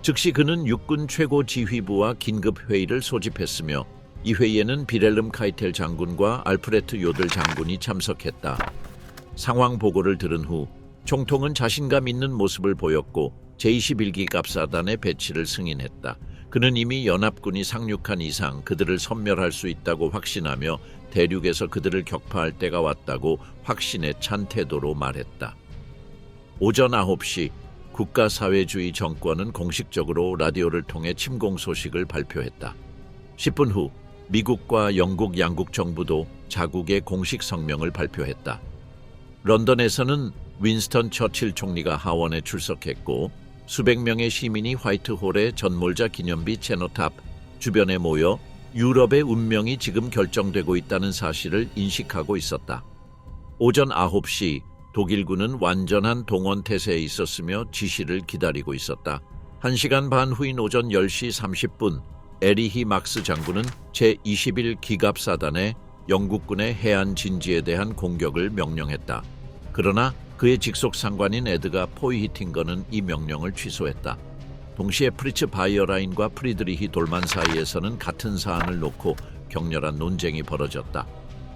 즉시 그는 육군 최고 지휘부와 긴급 회의를 소집했으며 이 회의에는 비렐름 카이텔 장군과 알프레트 요들 장군이 참석했다. 상황 보고를 들은 후 총통은 자신감 있는 모습을 보였고 제21기 갑사단의 배치를 승인했다. 그는 이미 연합군이 상륙한 이상 그들을 섬멸할 수 있다고 확신하며 대륙에서 그들을 격파할 때가 왔다고 확신에 찬 태도로 말했다. 오전 9시 국가사회주의 정권은 공식적으로 라디오를 통해 침공 소식을 발표했다. 10분 후 미국과 영국 양국 정부도 자국의 공식 성명을 발표했다. 런던에서는 윈스턴 처칠 총리가 하원에 출석했고 수백 명의 시민이 화이트홀의 전몰자 기념비 체노탑 주변에 모여 유럽의 운명이 지금 결정되고 있다는 사실을 인식하고 있었다. 오전 9시 독일군은 완전한 동원 태세에 있었으며 지시를 기다리고 있었다. 1시간 반 후인 오전 10시 30분 에리히 막스 장군은 제21 기갑사단에 영국군의 해안 진지에 대한 공격을 명령했다. 그러나 그의 직속 상관인 에드가 포이히팅거는 이 명령을 취소했다. 동시에 프리츠 바이어라인과 프리드리히 돌만 사이에서는 같은 사안을 놓고 격렬한 논쟁이 벌어졌다.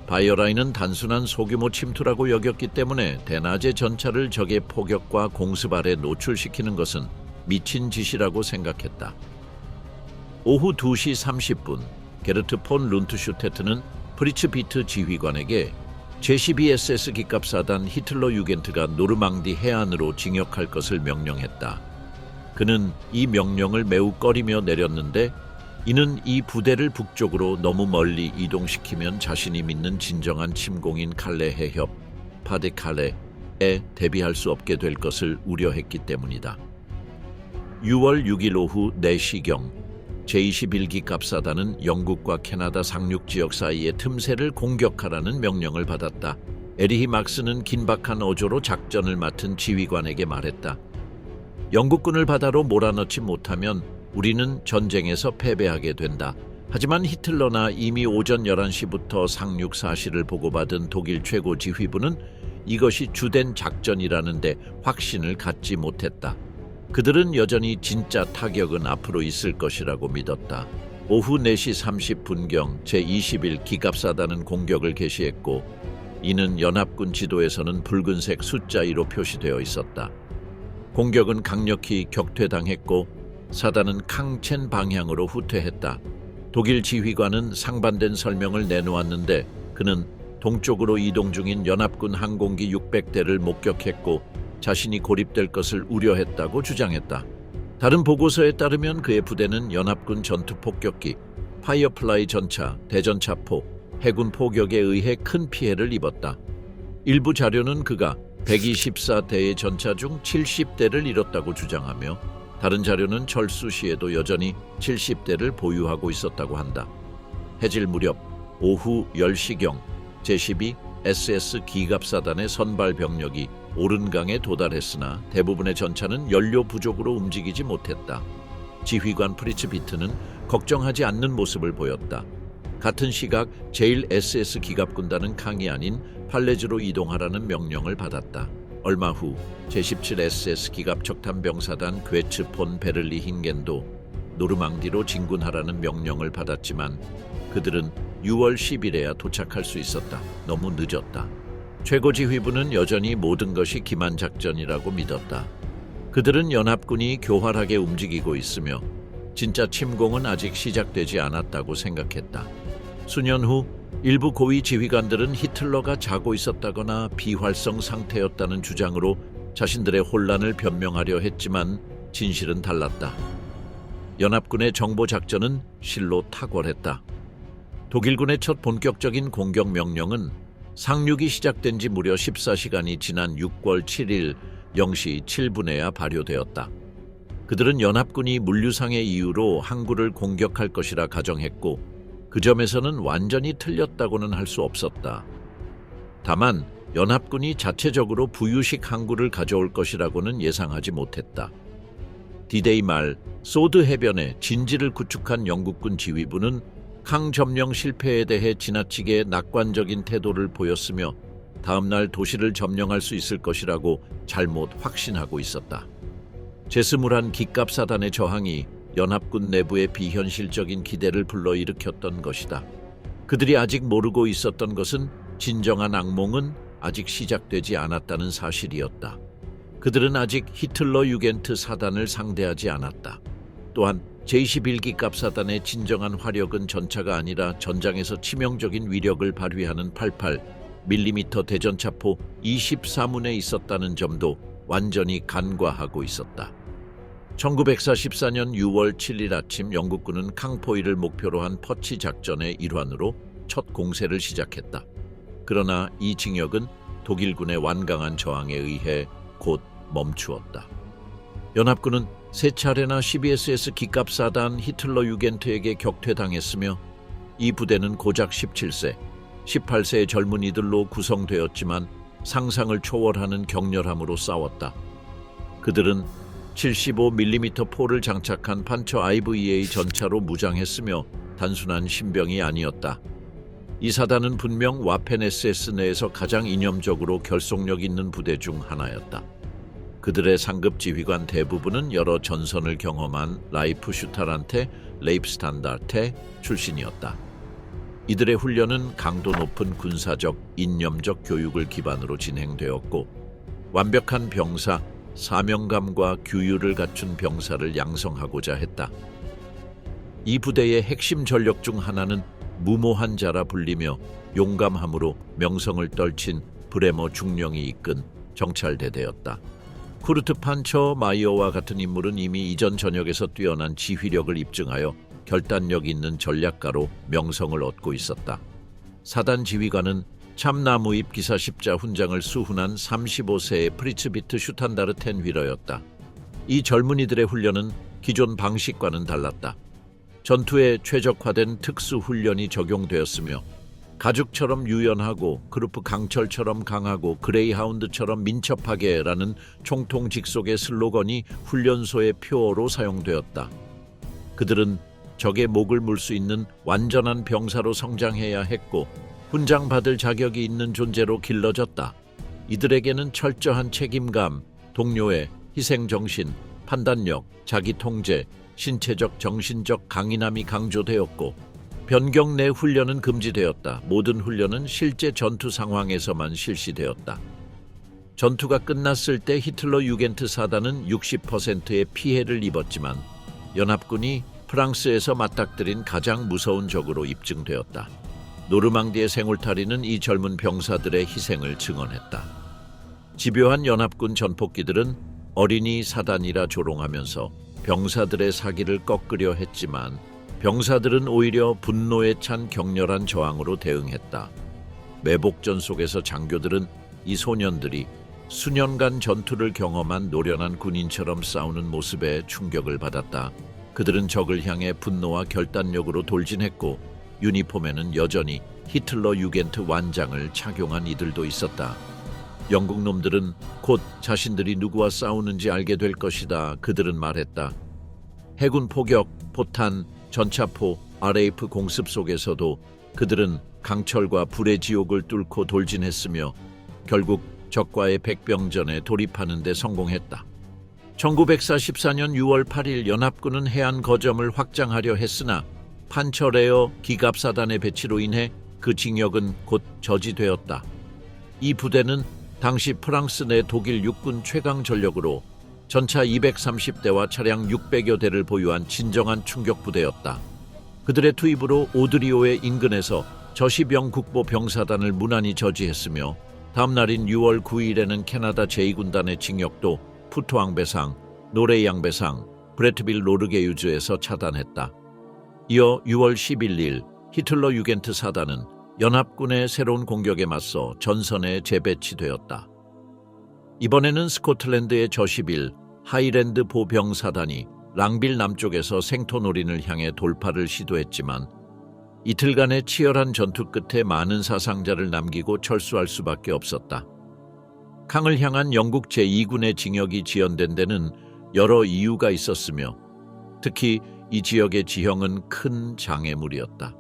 바이어라인은 단순한 소규모 침투라고 여겼기 때문에 대낮에 전차를 적의 포격과 공습 아래 노출시키는 것은 미친 짓이라고 생각했다. 오후 2시 30분 게르트 폰 룬트슈테트는 프리츠 비트 지휘관에게 제12SS 기갑사단 히틀러 유겐트가 노르망디 해안으로 진격할 것을 명령했다. 그는 이 명령을 매우 꺼리며 내렸는데 이는 이 부대를 북쪽으로 너무 멀리 이동시키면 자신이 믿는 진정한 침공인 칼레 해협, 파데칼레에 대비할 수 없게 될 것을 우려했기 때문이다. 6월 6일 오후 4시경 제21기 갑사단은 영국과 캐나다 상륙 지역 사이의 틈새를 공격하라는 명령을 받았다. 에리히 막스는 긴박한 어조로 작전을 맡은 지휘관에게 말했다. 영국군을 바다로 몰아넣지 못하면 우리는 전쟁에서 패배하게 된다. 하지만 히틀러나 이미 오전 11시부터 상륙 사실을 보고받은 독일 최고 지휘부는 이것이 주된 작전이라는데 확신을 갖지 못했다. 그들은 여전히 진짜 타격은 앞으로 있을 것이라고 믿었다. 오후 4시 30분경 제21 기갑사단은 공격을 개시했고 이는 연합군 지도에서는 붉은색 숫자 2로 표시되어 있었다. 공격은 강력히 격퇴당했고 사단은 캉첸 방향으로 후퇴했다. 독일 지휘관은 상반된 설명을 내놓았는데 그는 동쪽으로 이동 중인 연합군 항공기 600대를 목격했고 자신이 고립될 것을 우려했다고 주장했다. 다른 보고서에 따르면 그의 부대는 연합군 전투폭격기, 파이어플라이 전차, 대전차포, 해군 포격에 의해 큰 피해를 입었다. 일부 자료는 그가 124대의 전차 중 70대를 잃었다고 주장하며 다른 자료는 철수 시에도 여전히 70대를 보유하고 있었다고 한다. 해질 무렵 오후 10시경 제12 SS 기갑사단의 선발 병력이 오른강에 도달했으나 대부분의 전차는 연료 부족으로 움직이지 못했다. 지휘관 프리츠 비트는 걱정하지 않는 모습을 보였다. 같은 시각 제1SS 기갑군단은 캉이 아닌 팔레즈로 이동하라는 명령을 받았다. 얼마 후 제17SS 기갑 척탄병사단 괴츠 폰 베를리 힝겐도 노르망디로 진군하라는 명령을 받았지만 그들은 6월 10일에야 도착할 수 있었다. 너무 늦었다. 최고지휘부는 여전히 모든 것이 기만 작전이라고 믿었다. 그들은 연합군이 교활하게 움직이고 있으며 진짜 침공은 아직 시작되지 않았다고 생각했다. 수년 후 일부 고위 지휘관들은 히틀러가 자고 있었다거나 비활성 상태였다는 주장으로 자신들의 혼란을 변명하려 했지만 진실은 달랐다. 연합군의 정보 작전은 실로 탁월했다. 독일군의 첫 본격적인 공격 명령은 상륙이 시작된 지 무려 14시간이 지난 6월 7일 0시 7분에야 발효되었다. 그들은 연합군이 물류상의 이유로 항구를 공격할 것이라 가정했고 그 점에서는 완전히 틀렸다고는 할 수 없었다. 다만 연합군이 자체적으로 부유식 항구를 가져올 것이라고는 예상하지 못했다. 디데이 말 소드 해변에 진지를 구축한 영국군 지휘부는 항 점령 실패에 대해 지나치게 낙관적인 태도를 보였으며 다음날 도시를 점령할 수 있을 것이라고 잘못 확신하고 있었다. 제스물한 기갑사단의 저항이 연합군 내부의 비현실적인 기대를 불러일으켰던 것이다. 그들이 아직 모르고 있었던 것은 진정한 악몽은 아직 시작되지 않았다는 사실이었다. 그들은 아직 히틀러 유겐트 사단을 상대하지 않았다. 또한 제21기갑사단의 진정한 화력은 전차가 아니라 전장에서 치명적인 위력을 발휘하는 88mm 대전차포 24문에 있었다는 점도 완전히 간과하고 있었다. 1944년 6월 7일 아침 영국군은 캉포이를 목표로 한 퍼치 작전의 일환으로 첫 공세를 시작했다. 그러나 이 징역은 독일군의 완강한 저항에 의해 곧 멈추었다. 연합군은 세 차례나 CBSS 기갑사단 히틀러 유겐트에게 격퇴당했으며 이 부대는 고작 17세, 18세의 젊은이들로 구성되었지만 상상을 초월하는 격렬함으로 싸웠다. 그들은 75mm 포를 장착한 판처 IVA 전차로 무장했으며 단순한 신병이 아니었다. 이 사단은 분명 와펜 SS 내에서 가장 이념적으로 결속력 있는 부대 중 하나였다. 그들의 상급 지휘관 대부분은 여러 전선을 경험한 라이프 슈타란테, 레입스탄다르테 출신이었다. 이들의 훈련은 강도 높은 군사적, 이념적 교육을 기반으로 진행되었고 완벽한 병사, 사명감과 규율을 갖춘 병사를 양성하고자 했다. 이 부대의 핵심 전력 중 하나는 무모한 자라 불리며 용감함으로 명성을 떨친 브레머 중령이 이끈 정찰대대였다. 쿠르트 판처 마이어와 같은 인물은 이미 이전 전역에서 뛰어난 지휘력을 입증하여 결단력 있는 전략가로 명성을 얻고 있었다. 사단 지휘관은 참나무잎 기사 십자 훈장을 수훈한 35세의 프리츠비트 슈탄다르 텐 휘러였다. 이 젊은이들의 훈련은 기존 방식과는 달랐다. 전투에 최적화된 특수 훈련이 적용되었으며 가죽처럼 유연하고 그루프 강철처럼 강하고 그레이하운드처럼 민첩하게라는 총통 직속의 슬로건이 훈련소의 표어로 사용되었다. 그들은 적의 목을 물 수 있는 완전한 병사로 성장해야 했고 훈장받을 자격이 있는 존재로 길러졌다. 이들에게는 철저한 책임감, 동료의 희생정신, 판단력, 자기통제, 신체적, 정신적 강인함이 강조되었고 변경 내 훈련은 금지되었다. 모든 훈련은 실제 전투 상황에서만 실시되었다. 전투가 끝났을 때 히틀러 유겐트 사단은 60%의 피해를 입었지만 연합군이 프랑스에서 맞닥뜨린 가장 무서운 적으로 입증되었다. 노르망디의 생울타리는 이 젊은 병사들의 희생을 증언했다. 집요한 연합군 전폭기들은 어린이 사단이라 조롱하면서 병사들의 사기를 꺾으려 했지만 병사들은 오히려 분노에 찬 격렬한 저항으로 대응했다. 매복전 속에서 장교들은 이 소년들이 수년간 전투를 경험한 노련한 군인처럼 싸우는 모습에 충격을 받았다. 그들은 적을 향해 분노와 결단력으로 돌진했고 유니폼에는 여전히 히틀러 유겐트 완장을 착용한 이들도 있었다. 영국 놈들은 곧 자신들이 누구와 싸우는지 알게 될 것이다. 그들은 말했다. 해군 포격, 포탄, 전차포, RAF 공습 속에서도 그들은 강철과 불의 지옥을 뚫고 돌진했으며 결국 적과의 백병전에 돌입하는 데 성공했다. 1944년 6월 8일 연합군은 해안 거점을 확장하려 했으나 판처레어 기갑사단의 배치로 인해 그 징역은 곧 저지되었다. 이 부대는 당시 프랑스 내 독일 육군 최강 전력으로 전차 230대와 차량 600여 대를 보유한 진정한 충격 부대였다. 그들의 투입으로 오드리오의 인근에서 저시병 국보 병사단을 무난히 저지했으며 다음 날인 6월 9일에는 캐나다 제2군단의 징역도 푸토앙배상, 노레양배상, 브레트빌 로르게유즈에서 차단했다. 이어 6월 11일 히틀러 유겐트 사단은 연합군의 새로운 공격에 맞서 전선에 재배치되었다. 이번에는 스코틀랜드의 저시빌, 하이랜드 보병사단이 랑빌 남쪽에서 생토노린을 향해 돌파를 시도했지만 이틀간의 치열한 전투 끝에 많은 사상자를 남기고 철수할 수밖에 없었다. 캉을 향한 영국 제2군의 징역이 지연된 데는 여러 이유가 있었으며 특히 이 지역의 지형은 큰 장애물이었다.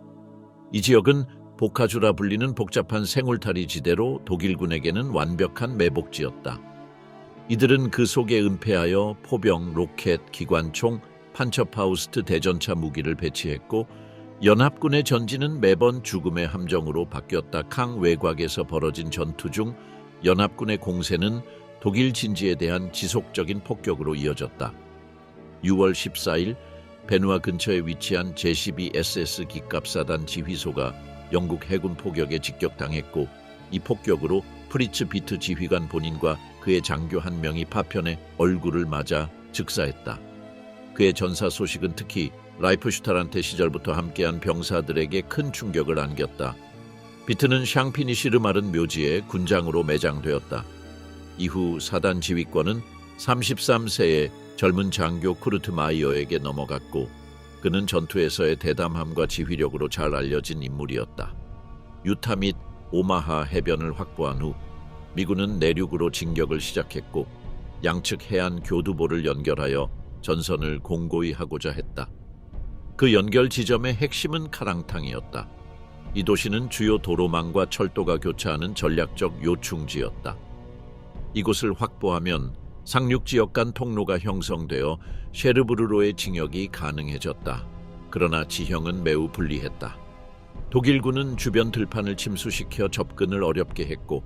이 지역은 보카주라 불리는 복잡한 생울타리 지대로 독일군에게는 완벽한 매복지였다. 이들은 그 속에 은폐하여 포병, 로켓, 기관총, 판처파우스트 대전차 무기를 배치했고 연합군의 전진은 매번 죽음의 함정으로 바뀌었다. 캉 외곽에서 벌어진 전투 중 연합군의 공세는 독일 진지에 대한 지속적인 폭격으로 이어졌다. 6월 14일 베누아 근처에 위치한 제12SS 기갑사단 지휘소가 영국 해군 포격에 직격당했고 이 폭격으로 프리츠 비트 지휘관 본인과 그의 장교 한 명이 파편에 얼굴을 맞아 즉사했다. 그의 전사 소식은 특히 라이프슈탈한테 시절부터 함께한 병사들에게 큰 충격을 안겼다. 비트는 샹피니시르 마른 묘지에 군장으로 매장되었다. 이후 사단 지휘권은 33세의 젊은 장교 쿠르트 마이어에게 넘어갔고 그는 전투에서의 대담함과 지휘력으로 잘 알려진 인물이었다. 유타 및 오마하 해변을 확보한 후 미군은 내륙으로 진격을 시작했고 양측 해안 교두보를 연결하여 전선을 공고히 하고자 했다. 그 연결 지점의 핵심은 카랑탕이었다. 이 도시는 주요 도로망과 철도가 교차하는 전략적 요충지였다. 이곳을 확보하면 상륙지역 간 통로가 형성되어 셰르부르로의 징역이 가능해졌다. 그러나 지형은 매우 불리했다. 독일군은 주변 들판을 침수시켜 접근을 어렵게 했고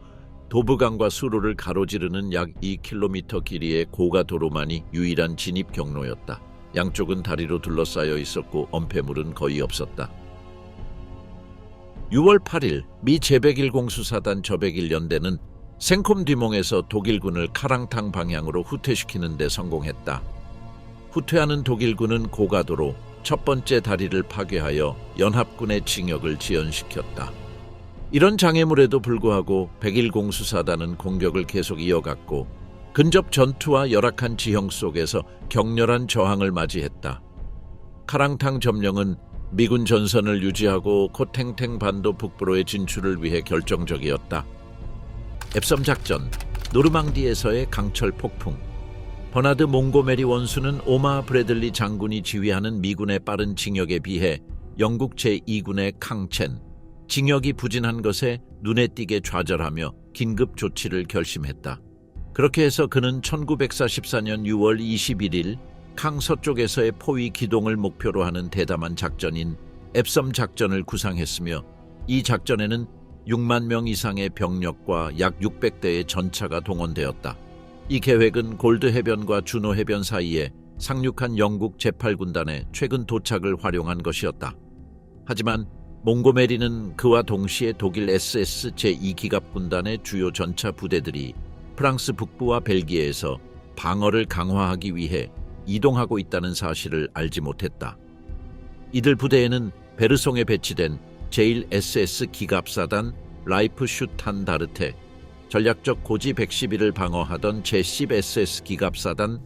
도브강과 수로를 가로지르는 약 2km 길이의 고가 도로만이 유일한 진입 경로였다. 양쪽은 다리로 둘러싸여 있었고 엄폐물은 거의 없었다. 6월 8일 미 제101 공수사단 저101 연대는 생콤디몽에서 독일군을 카랑탕 방향으로 후퇴시키는 데 성공했다. 후퇴하는 독일군은 고가도로 첫 번째 다리를 파괴하여 연합군의 징역을 지연시켰다. 이런 장애물에도 불구하고 101 공수사단은 공격을 계속 이어갔고 근접 전투와 열악한 지형 속에서 격렬한 저항을 맞이했다. 카랑탕 점령은 미군 전선을 유지하고 코탱탱 반도 북부로의 진출을 위해 결정적이었다. 앱섬 작전, 노르망디에서의 강철 폭풍. 버나드 몽고메리 원수는 오마 브래들리 장군이 지휘하는 미군의 빠른 징역에 비해 영국 제2군의 캉첸, 징역이 부진한 것에 눈에 띄게 좌절하며 긴급 조치를 결심했다. 그렇게 해서 그는 1944년 6월 21일 캉 서쪽에서의 포위 기동을 목표로 하는 대담한 작전인 앱섬 작전을 구상했으며 이 작전에는 6만 명 이상의 병력과 약 600대의 전차가 동원되었다. 이 계획은 골드 해변과 주노 해변 사이에 상륙한 영국 제8군단의 최근 도착을 활용한 것이었다. 하지만 몽고메리는 그와 동시에 독일 SS 제2기갑군단의 주요 전차 부대들이 프랑스 북부와 벨기에에서 방어를 강화하기 위해 이동하고 있다는 사실을 알지 못했다. 이들 부대에는 베르송에 배치된 제1SS 기갑사단 라이프슈탄다르테, 전략적 고지 111을 방어하던 제10SS 기갑사단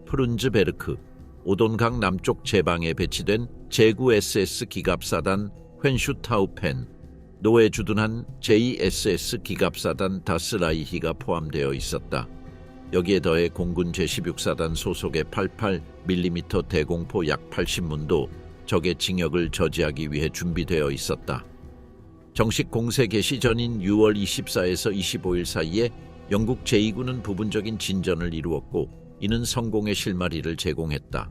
프룬즈베르크, 오돈강 남쪽 제방에 배치된 제9SS 기갑사단 펜슈타우펜, 노에 주둔한 제2SS 기갑사단 다스라이히가 포함되어 있었다. 여기에 더해 공군 제16사단 소속의 88mm 대공포 약 80문도 적의 징역을 저지하기 위해 준비되어 있었다. 정식 공세 개시 전인 6월 24에서 25일 사이에 영국 제2군은 부분적인 진전을 이루었고 이는 성공의 실마리를 제공했다.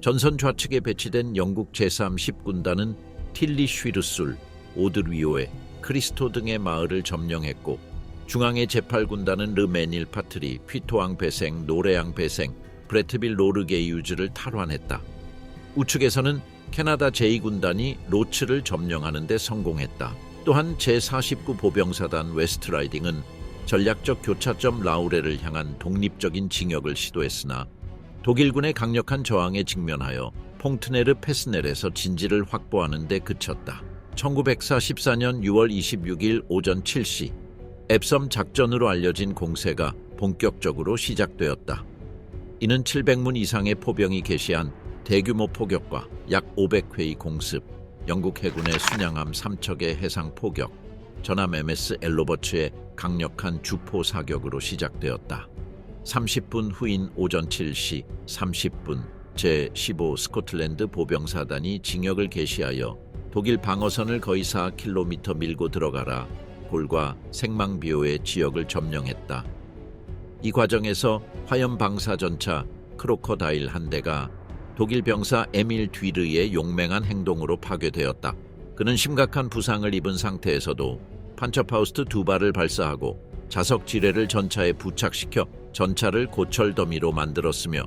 전선 좌측에 배치된 영국 제3 10군단은 틸리쉬르술, 오드리오에, 크리스토 등의 마을을 점령했고 중앙의 제8군단은 르메닐 파트리, 휘토앙 배생, 노레앙 배생, 브레트빌 로르게이유즈를 탈환했다. 우측에서는 캐나다 제2군단이 로츠를 점령하는 데 성공했다. 또한 제49 보병사단 웨스트라이딩은 전략적 교차점 라우레를 향한 독립적인 진격을 시도했으나 독일군의 강력한 저항에 직면하여 퐁트네르 페스넬에서 진지를 확보하는 데 그쳤다. 1944년 6월 26일 오전 7시 앱섬 작전으로 알려진 공세가 본격적으로 시작되었다. 이는 700문 이상의 포병이 개시한 대규모 포격과 약 500회의 공습, 영국 해군의 순양함 3척의 해상 포격, 전함 MS 엘로버츠의 강력한 주포 사격으로 시작되었다. 30분 후인 오전 7시 30분 제15 스코틀랜드 보병사단이 징역을 개시하여 독일 방어선을 거의 4km 밀고 들어가라 골과 생망비호의 지역을 점령했다. 이 과정에서 화염 방사 전차 크로커다일 한 대가 독일 병사 에밀 뒤르의 용맹한 행동으로 파괴되었다. 그는 심각한 부상을 입은 상태에서도 판처파우스트 2발을 발사하고 자석 지뢰를 전차에 부착시켜 전차를 고철 더미로 만들었으며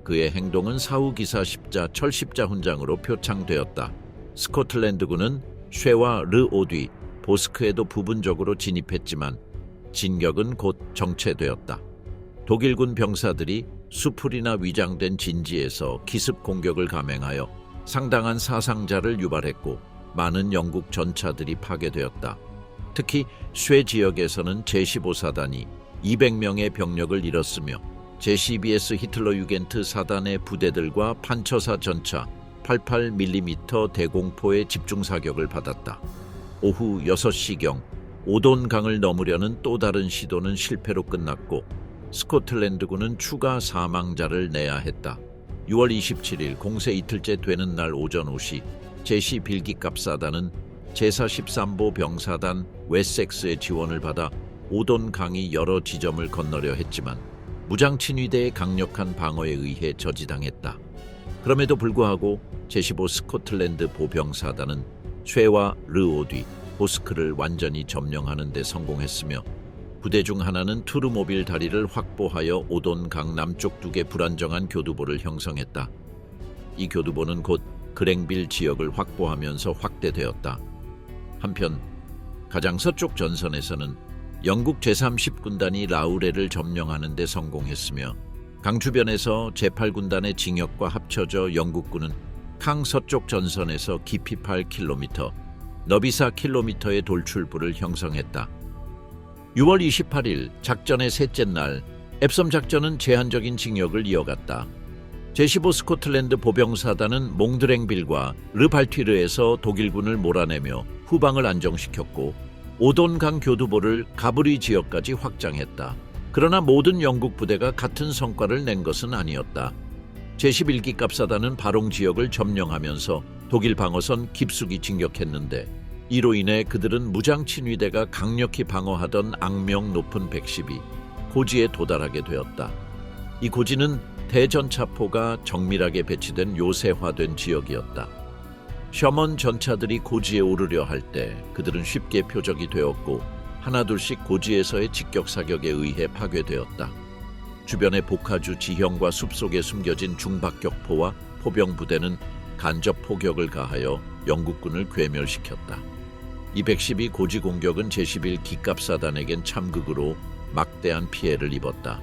그의 행동은 사후기사 십자 철십자 훈장으로 표창되었다. 스코틀랜드군은 쉐와 르오뒤, 보스크에도 부분적으로 진입했지만 진격은 곧 정체되었다. 독일군 병사들이 수풀이나 위장된 진지에서 기습 공격을 감행하여 상당한 사상자를 유발했고 많은 영국 전차들이 파괴되었다. 특히 쉐 지역에서는 제15사단이 200명의 병력을 잃었으며 제12S 히틀러 유겐트 사단의 부대들과 판처사 전차 88mm 대공포의 집중사격을 받았다. 오후 6시경 오돈강을 넘으려는 또 다른 시도는 실패로 끝났고 스코틀랜드군은 추가 사망자를 내야 했다. 6월 27일 공세 이틀째 되는 날 오전 5시 제시 빌기갑사단은 제사 13보 병사단 웨섹스의 지원을 받아 오돈강이 여러 지점을 건너려 했지만 무장친위대의 강력한 방어에 의해 저지당했다. 그럼에도 불구하고 제15 스코틀랜드 보병사단은 쉐와 르오뒤, 보스크를 완전히 점령하는 데 성공했으며 부대 중 하나는 투르모빌 다리를 확보하여 오돈강 남쪽 2개 불안정한 교두보를 형성했다. 이 교두보는 곧 그랭빌 지역을 확보하면서 확대되었다. 한편 가장 서쪽 전선에서는 영국 제30군단이 라우레를 점령하는 데 성공했으며 강 주변에서 제8군단의 징역과 합쳐져 영국군은 강 서쪽 전선에서 깊이 8km, 너비 4km의 돌출부를 형성했다. 6월 28일 작전의 셋째 날 앱섬 작전은 제한적인 징역을 이어갔다. 제15 스코틀랜드 보병사단은 몽드랭빌과 르발튀르에서 독일군을 몰아내며 후방을 안정시켰고 오돈강 교두보를 가브리 지역까지 확장했다. 그러나 모든 영국 부대가 같은 성과를 낸 것은 아니었다. 제11기 갑사단은 바롱 지역을 점령하면서 독일 방어선 깊숙이 진격했는데 이로 인해 그들은 무장친위대가 강력히 방어하던 악명 높은 112 고지에 도달하게 되었다. 이 고지는 대전차포가 정밀하게 배치된 요새화된 지역이었다. 셔먼 전차들이 고지에 오르려 할 때 그들은 쉽게 표적이 되었고 하나둘씩 고지에서의 직격사격에 의해 파괴되었다. 주변의 복하주 지형과 숲속에 숨겨진 중박격포와 포병부대는 간접 포격을 가하여 영국군을 괴멸시켰다. 이 112 고지 공격은 제11 기갑사단에겐 참극으로 막대한 피해를 입었다.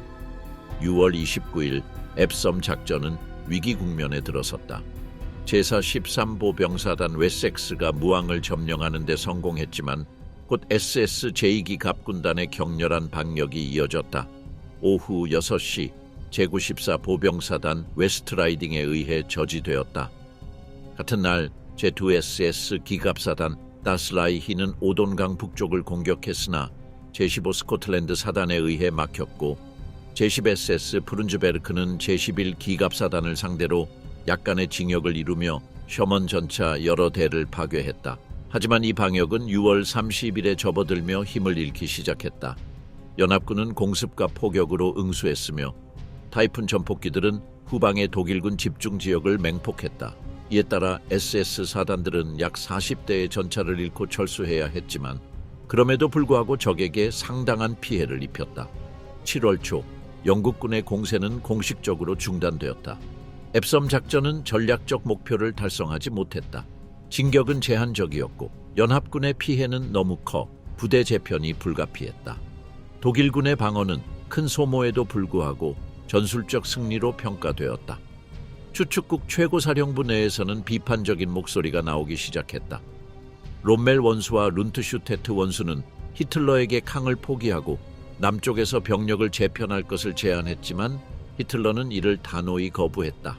6월 29일 앱섬 작전은 위기 국면에 들어섰다. 제사 13보 병사단 웨섹스가 무왕을 점령하는 데 성공했지만 곧 SS 제2기 갑군단의 격렬한 방력이 이어졌다. 오후 6시 제94 보병사단 웨스트라이딩에 의해 저지되었다. 같은 날 제2SS 기갑사단 다슬라이히는 오돈강 북쪽을 공격했으나 제15 스코틀랜드 사단에 의해 막혔고 제10SS 프룬즈베르크는 제11 기갑사단을 상대로 약간의 징역을 이루며 셔먼 전차 여러 대를 파괴했다. 하지만 이 방역은 6월 30일에 접어들며 힘을 잃기 시작했다. 연합군은 공습과 포격으로 응수했으며 타이푼 전폭기들은 후방의 독일군 집중지역을 맹폭했다. 이에 따라 SS 사단들은 약 40대의 전차를 잃고 철수해야 했지만 그럼에도 불구하고 적에게 상당한 피해를 입혔다. 7월 초 영국군의 공세는 공식적으로 중단되었다. 앱섬 작전은 전략적 목표를 달성하지 못했다. 진격은 제한적이었고 연합군의 피해는 너무 커 부대 재편이 불가피했다. 독일군의 방어는 큰 소모에도 불구하고 전술적 승리로 평가되었다. 추축국 최고사령부 내에서는 비판적인 목소리가 나오기 시작했다. 롬멜 원수와 룬트슈테트 원수는 히틀러에게 캉을 포기하고 남쪽에서 병력을 재편할 것을 제안했지만 히틀러는 이를 단호히 거부했다.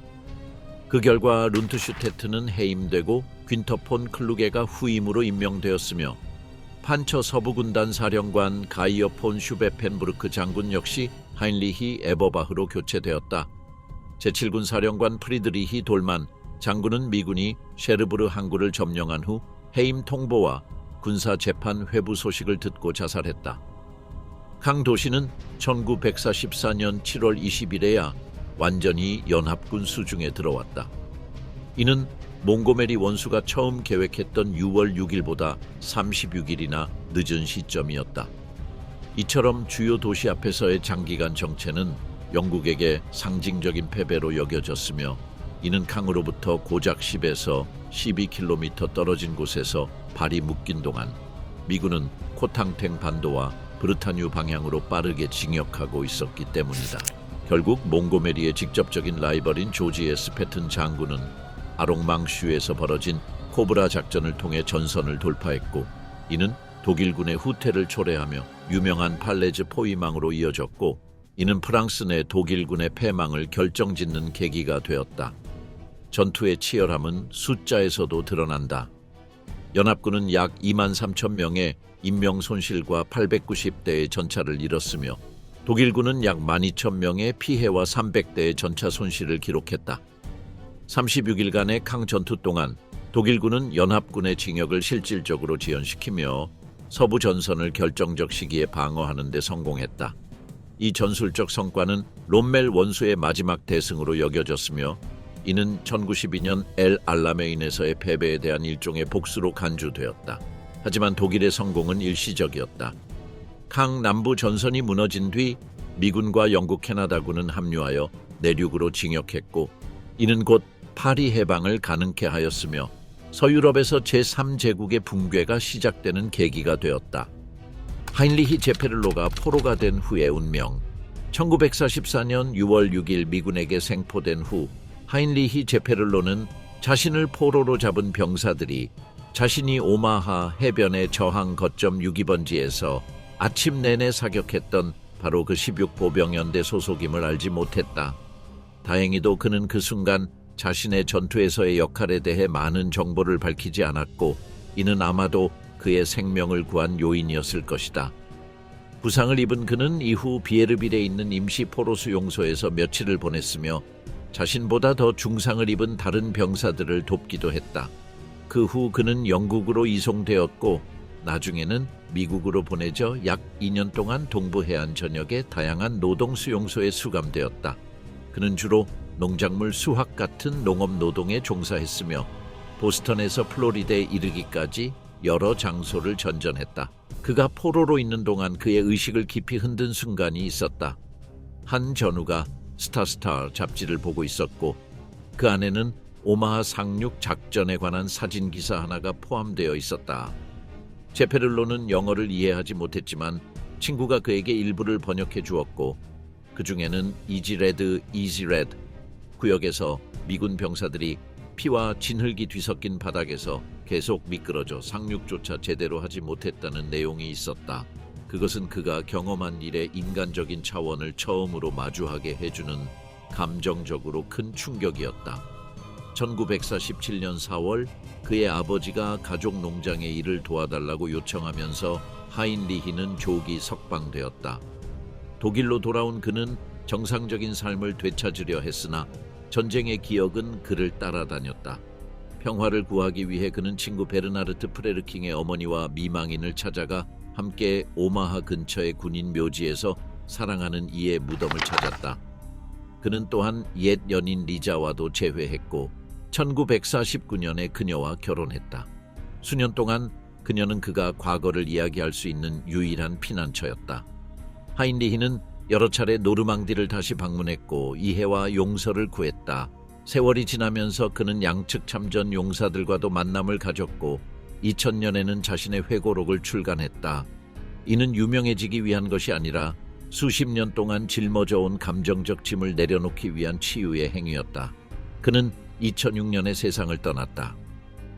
그 결과 룬트슈테트는 해임되고 귄터 폰 클루게가 후임으로 임명되었으며 판처 서부군단 사령관 가이어 폰 슈베펜부르크 장군 역시 하인리히 에버바흐로 교체되었다. 제7군 사령관 프리드리히 돌만 장군은 미군이 셰르부르 항구를 점령한 후 해임 통보와 군사재판 회부 소식을 듣고 자살했다. 강 도시는 1944년 7월 20일에야 완전히 연합군 수중에 들어왔다. 이는 몽고메리 원수가 처음 계획했던 6월 6일보다 36일이나 늦은 시점이었다. 이처럼 주요 도시 앞에서의 장기간 정체는 영국에게 상징적인 패배로 여겨졌으며 이는 강으로부터 고작 10에서 12km 떨어진 곳에서 발이 묶인 동안 미군은 코탕탱 반도와 브르타뉴 방향으로 빠르게 진격하고 있었기 때문이다. 결국 몽고메리의 직접적인 라이벌인 조지 에스 패튼 장군은 아롱망슈에서 벌어진 코브라 작전을 통해 전선을 돌파했고 이는 독일군의 후퇴를 초래하며 유명한 팔레즈 포위망으로 이어졌고 이는 프랑스 내 독일군의 패망을 결정짓는 계기가 되었다. 전투의 치열함은 숫자에서도 드러난다. 연합군은 약 23,000명의 인명 손실과 890대의 전차를 잃었으며 독일군은 약 12,000명의 피해와 300대의 전차 손실을 기록했다. 36일간의 강 전투 동안 독일군은 연합군의 진격을 실질적으로 지연시키며 서부 전선을 결정적 시기에 방어하는 데 성공했다. 이 전술적 성과는 롬멜 원수의 마지막 대승으로 여겨졌으며 이는 1912년 엘 알라메인에서의 패배에 대한 일종의 복수로 간주되었다. 하지만 독일의 성공은 일시적이었다. 강 남부 전선이 무너진 뒤 미군과 영국 캐나다군은 합류하여 내륙으로 진격했고 이는 곧 파리 해방을 가능케 하였으며 서유럽에서 제3제국의 붕괴가 시작되는 계기가 되었다. 하인리히 제페를로가 포로가 된 후의 운명. 1944년 6월 6일 미군에게 생포된 후 하인리히 제페를로는 자신을 포로로 잡은 병사들이 자신이 오마하 해변의 저항 거점 6.2번지에서 아침 내내 사격했던 바로 그 16보병연대 소속임을 알지 못했다. 다행히도 그는 그 순간 자신의 전투에서의 역할에 대해 많은 정보를 밝히지 않았고 이는 아마도 그의 생명을 구한 요인이었을 것이다. 부상을 입은 그는 이후 비에르빌에 있는 임시 포로 수용소에서 며칠을 보냈으며 자신보다 더 중상을 입은 다른 병사들을 돕기도 했다. 그 후 그는 영국으로 이송되었고 나중에는 미국으로 보내져 약 2년 동안 동부 해안 전역의 다양한 노동 수용소에 수감되었다. 그는 주로 농작물 수확 같은 농업 노동에 종사했으며 보스턴에서 플로리다에 이르기까지 여러 장소를 전전했다. 그가 포로로 있는 동안 그의 의식을 깊이 흔든 순간이 있었다. 한 전우가 스타스타 잡지를 보고 있었고 그 안에는 오마하 상륙 작전에 관한 사진 기사 하나가 포함되어 있었다. 제페를로는 영어를 이해하지 못했지만 친구가 그에게 일부를 번역해 주었고 그 중에는 이지레드, 이지레드 구역에서 미군 병사들이 피와 진흙이 뒤섞인 바닥에서 계속 미끄러져 상륙조차 제대로 하지 못했다는 내용이 있었다. 그것은 그가 경험한 일의 인간적인 차원을 처음으로 마주하게 해주는 감정적으로 큰 충격이었다. 1947년 4월 그의 아버지가 가족 농장의 일을 도와달라고 요청하면서 하인리히는 조기 석방되었다. 독일로 돌아온 그는 정상적인 삶을 되찾으려 했으나 전쟁의 기억은 그를 따라다녔다. 평화를 구하기 위해 그는 친구 베르나르트 프레르킹의 어머니와 미망인을 찾아가 함께 오마하 근처의 군인 묘지에서 사랑하는 이의 무덤을 찾았다. 그는 또한 옛 연인 리자와도 재회했고 1949년에 그녀와 결혼했다. 수년 동안 그녀는 그가 과거를 이야기할 수 있는 유일한 피난처였다. 하인리히는 여러 차례 노르망디를 다시 방문했고 이해와 용서를 구했다. 세월이 지나면서 그는 양측 참전 용사들과도 만남을 가졌고 2000년에는 자신의 회고록을 출간했다. 이는 유명해지기 위한 것이 아니라 수십 년 동안 짊어져온 감정적 짐을 내려놓기 위한 치유의 행위였다. 그는 2006년에 세상을 떠났다.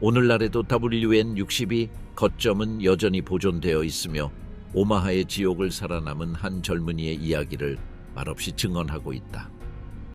오늘날에도 WN-60이 거점은 여전히 보존되어 있으며 오마하의 지옥을 살아남은 한 젊은이의 이야기를 말없이 증언하고 있다.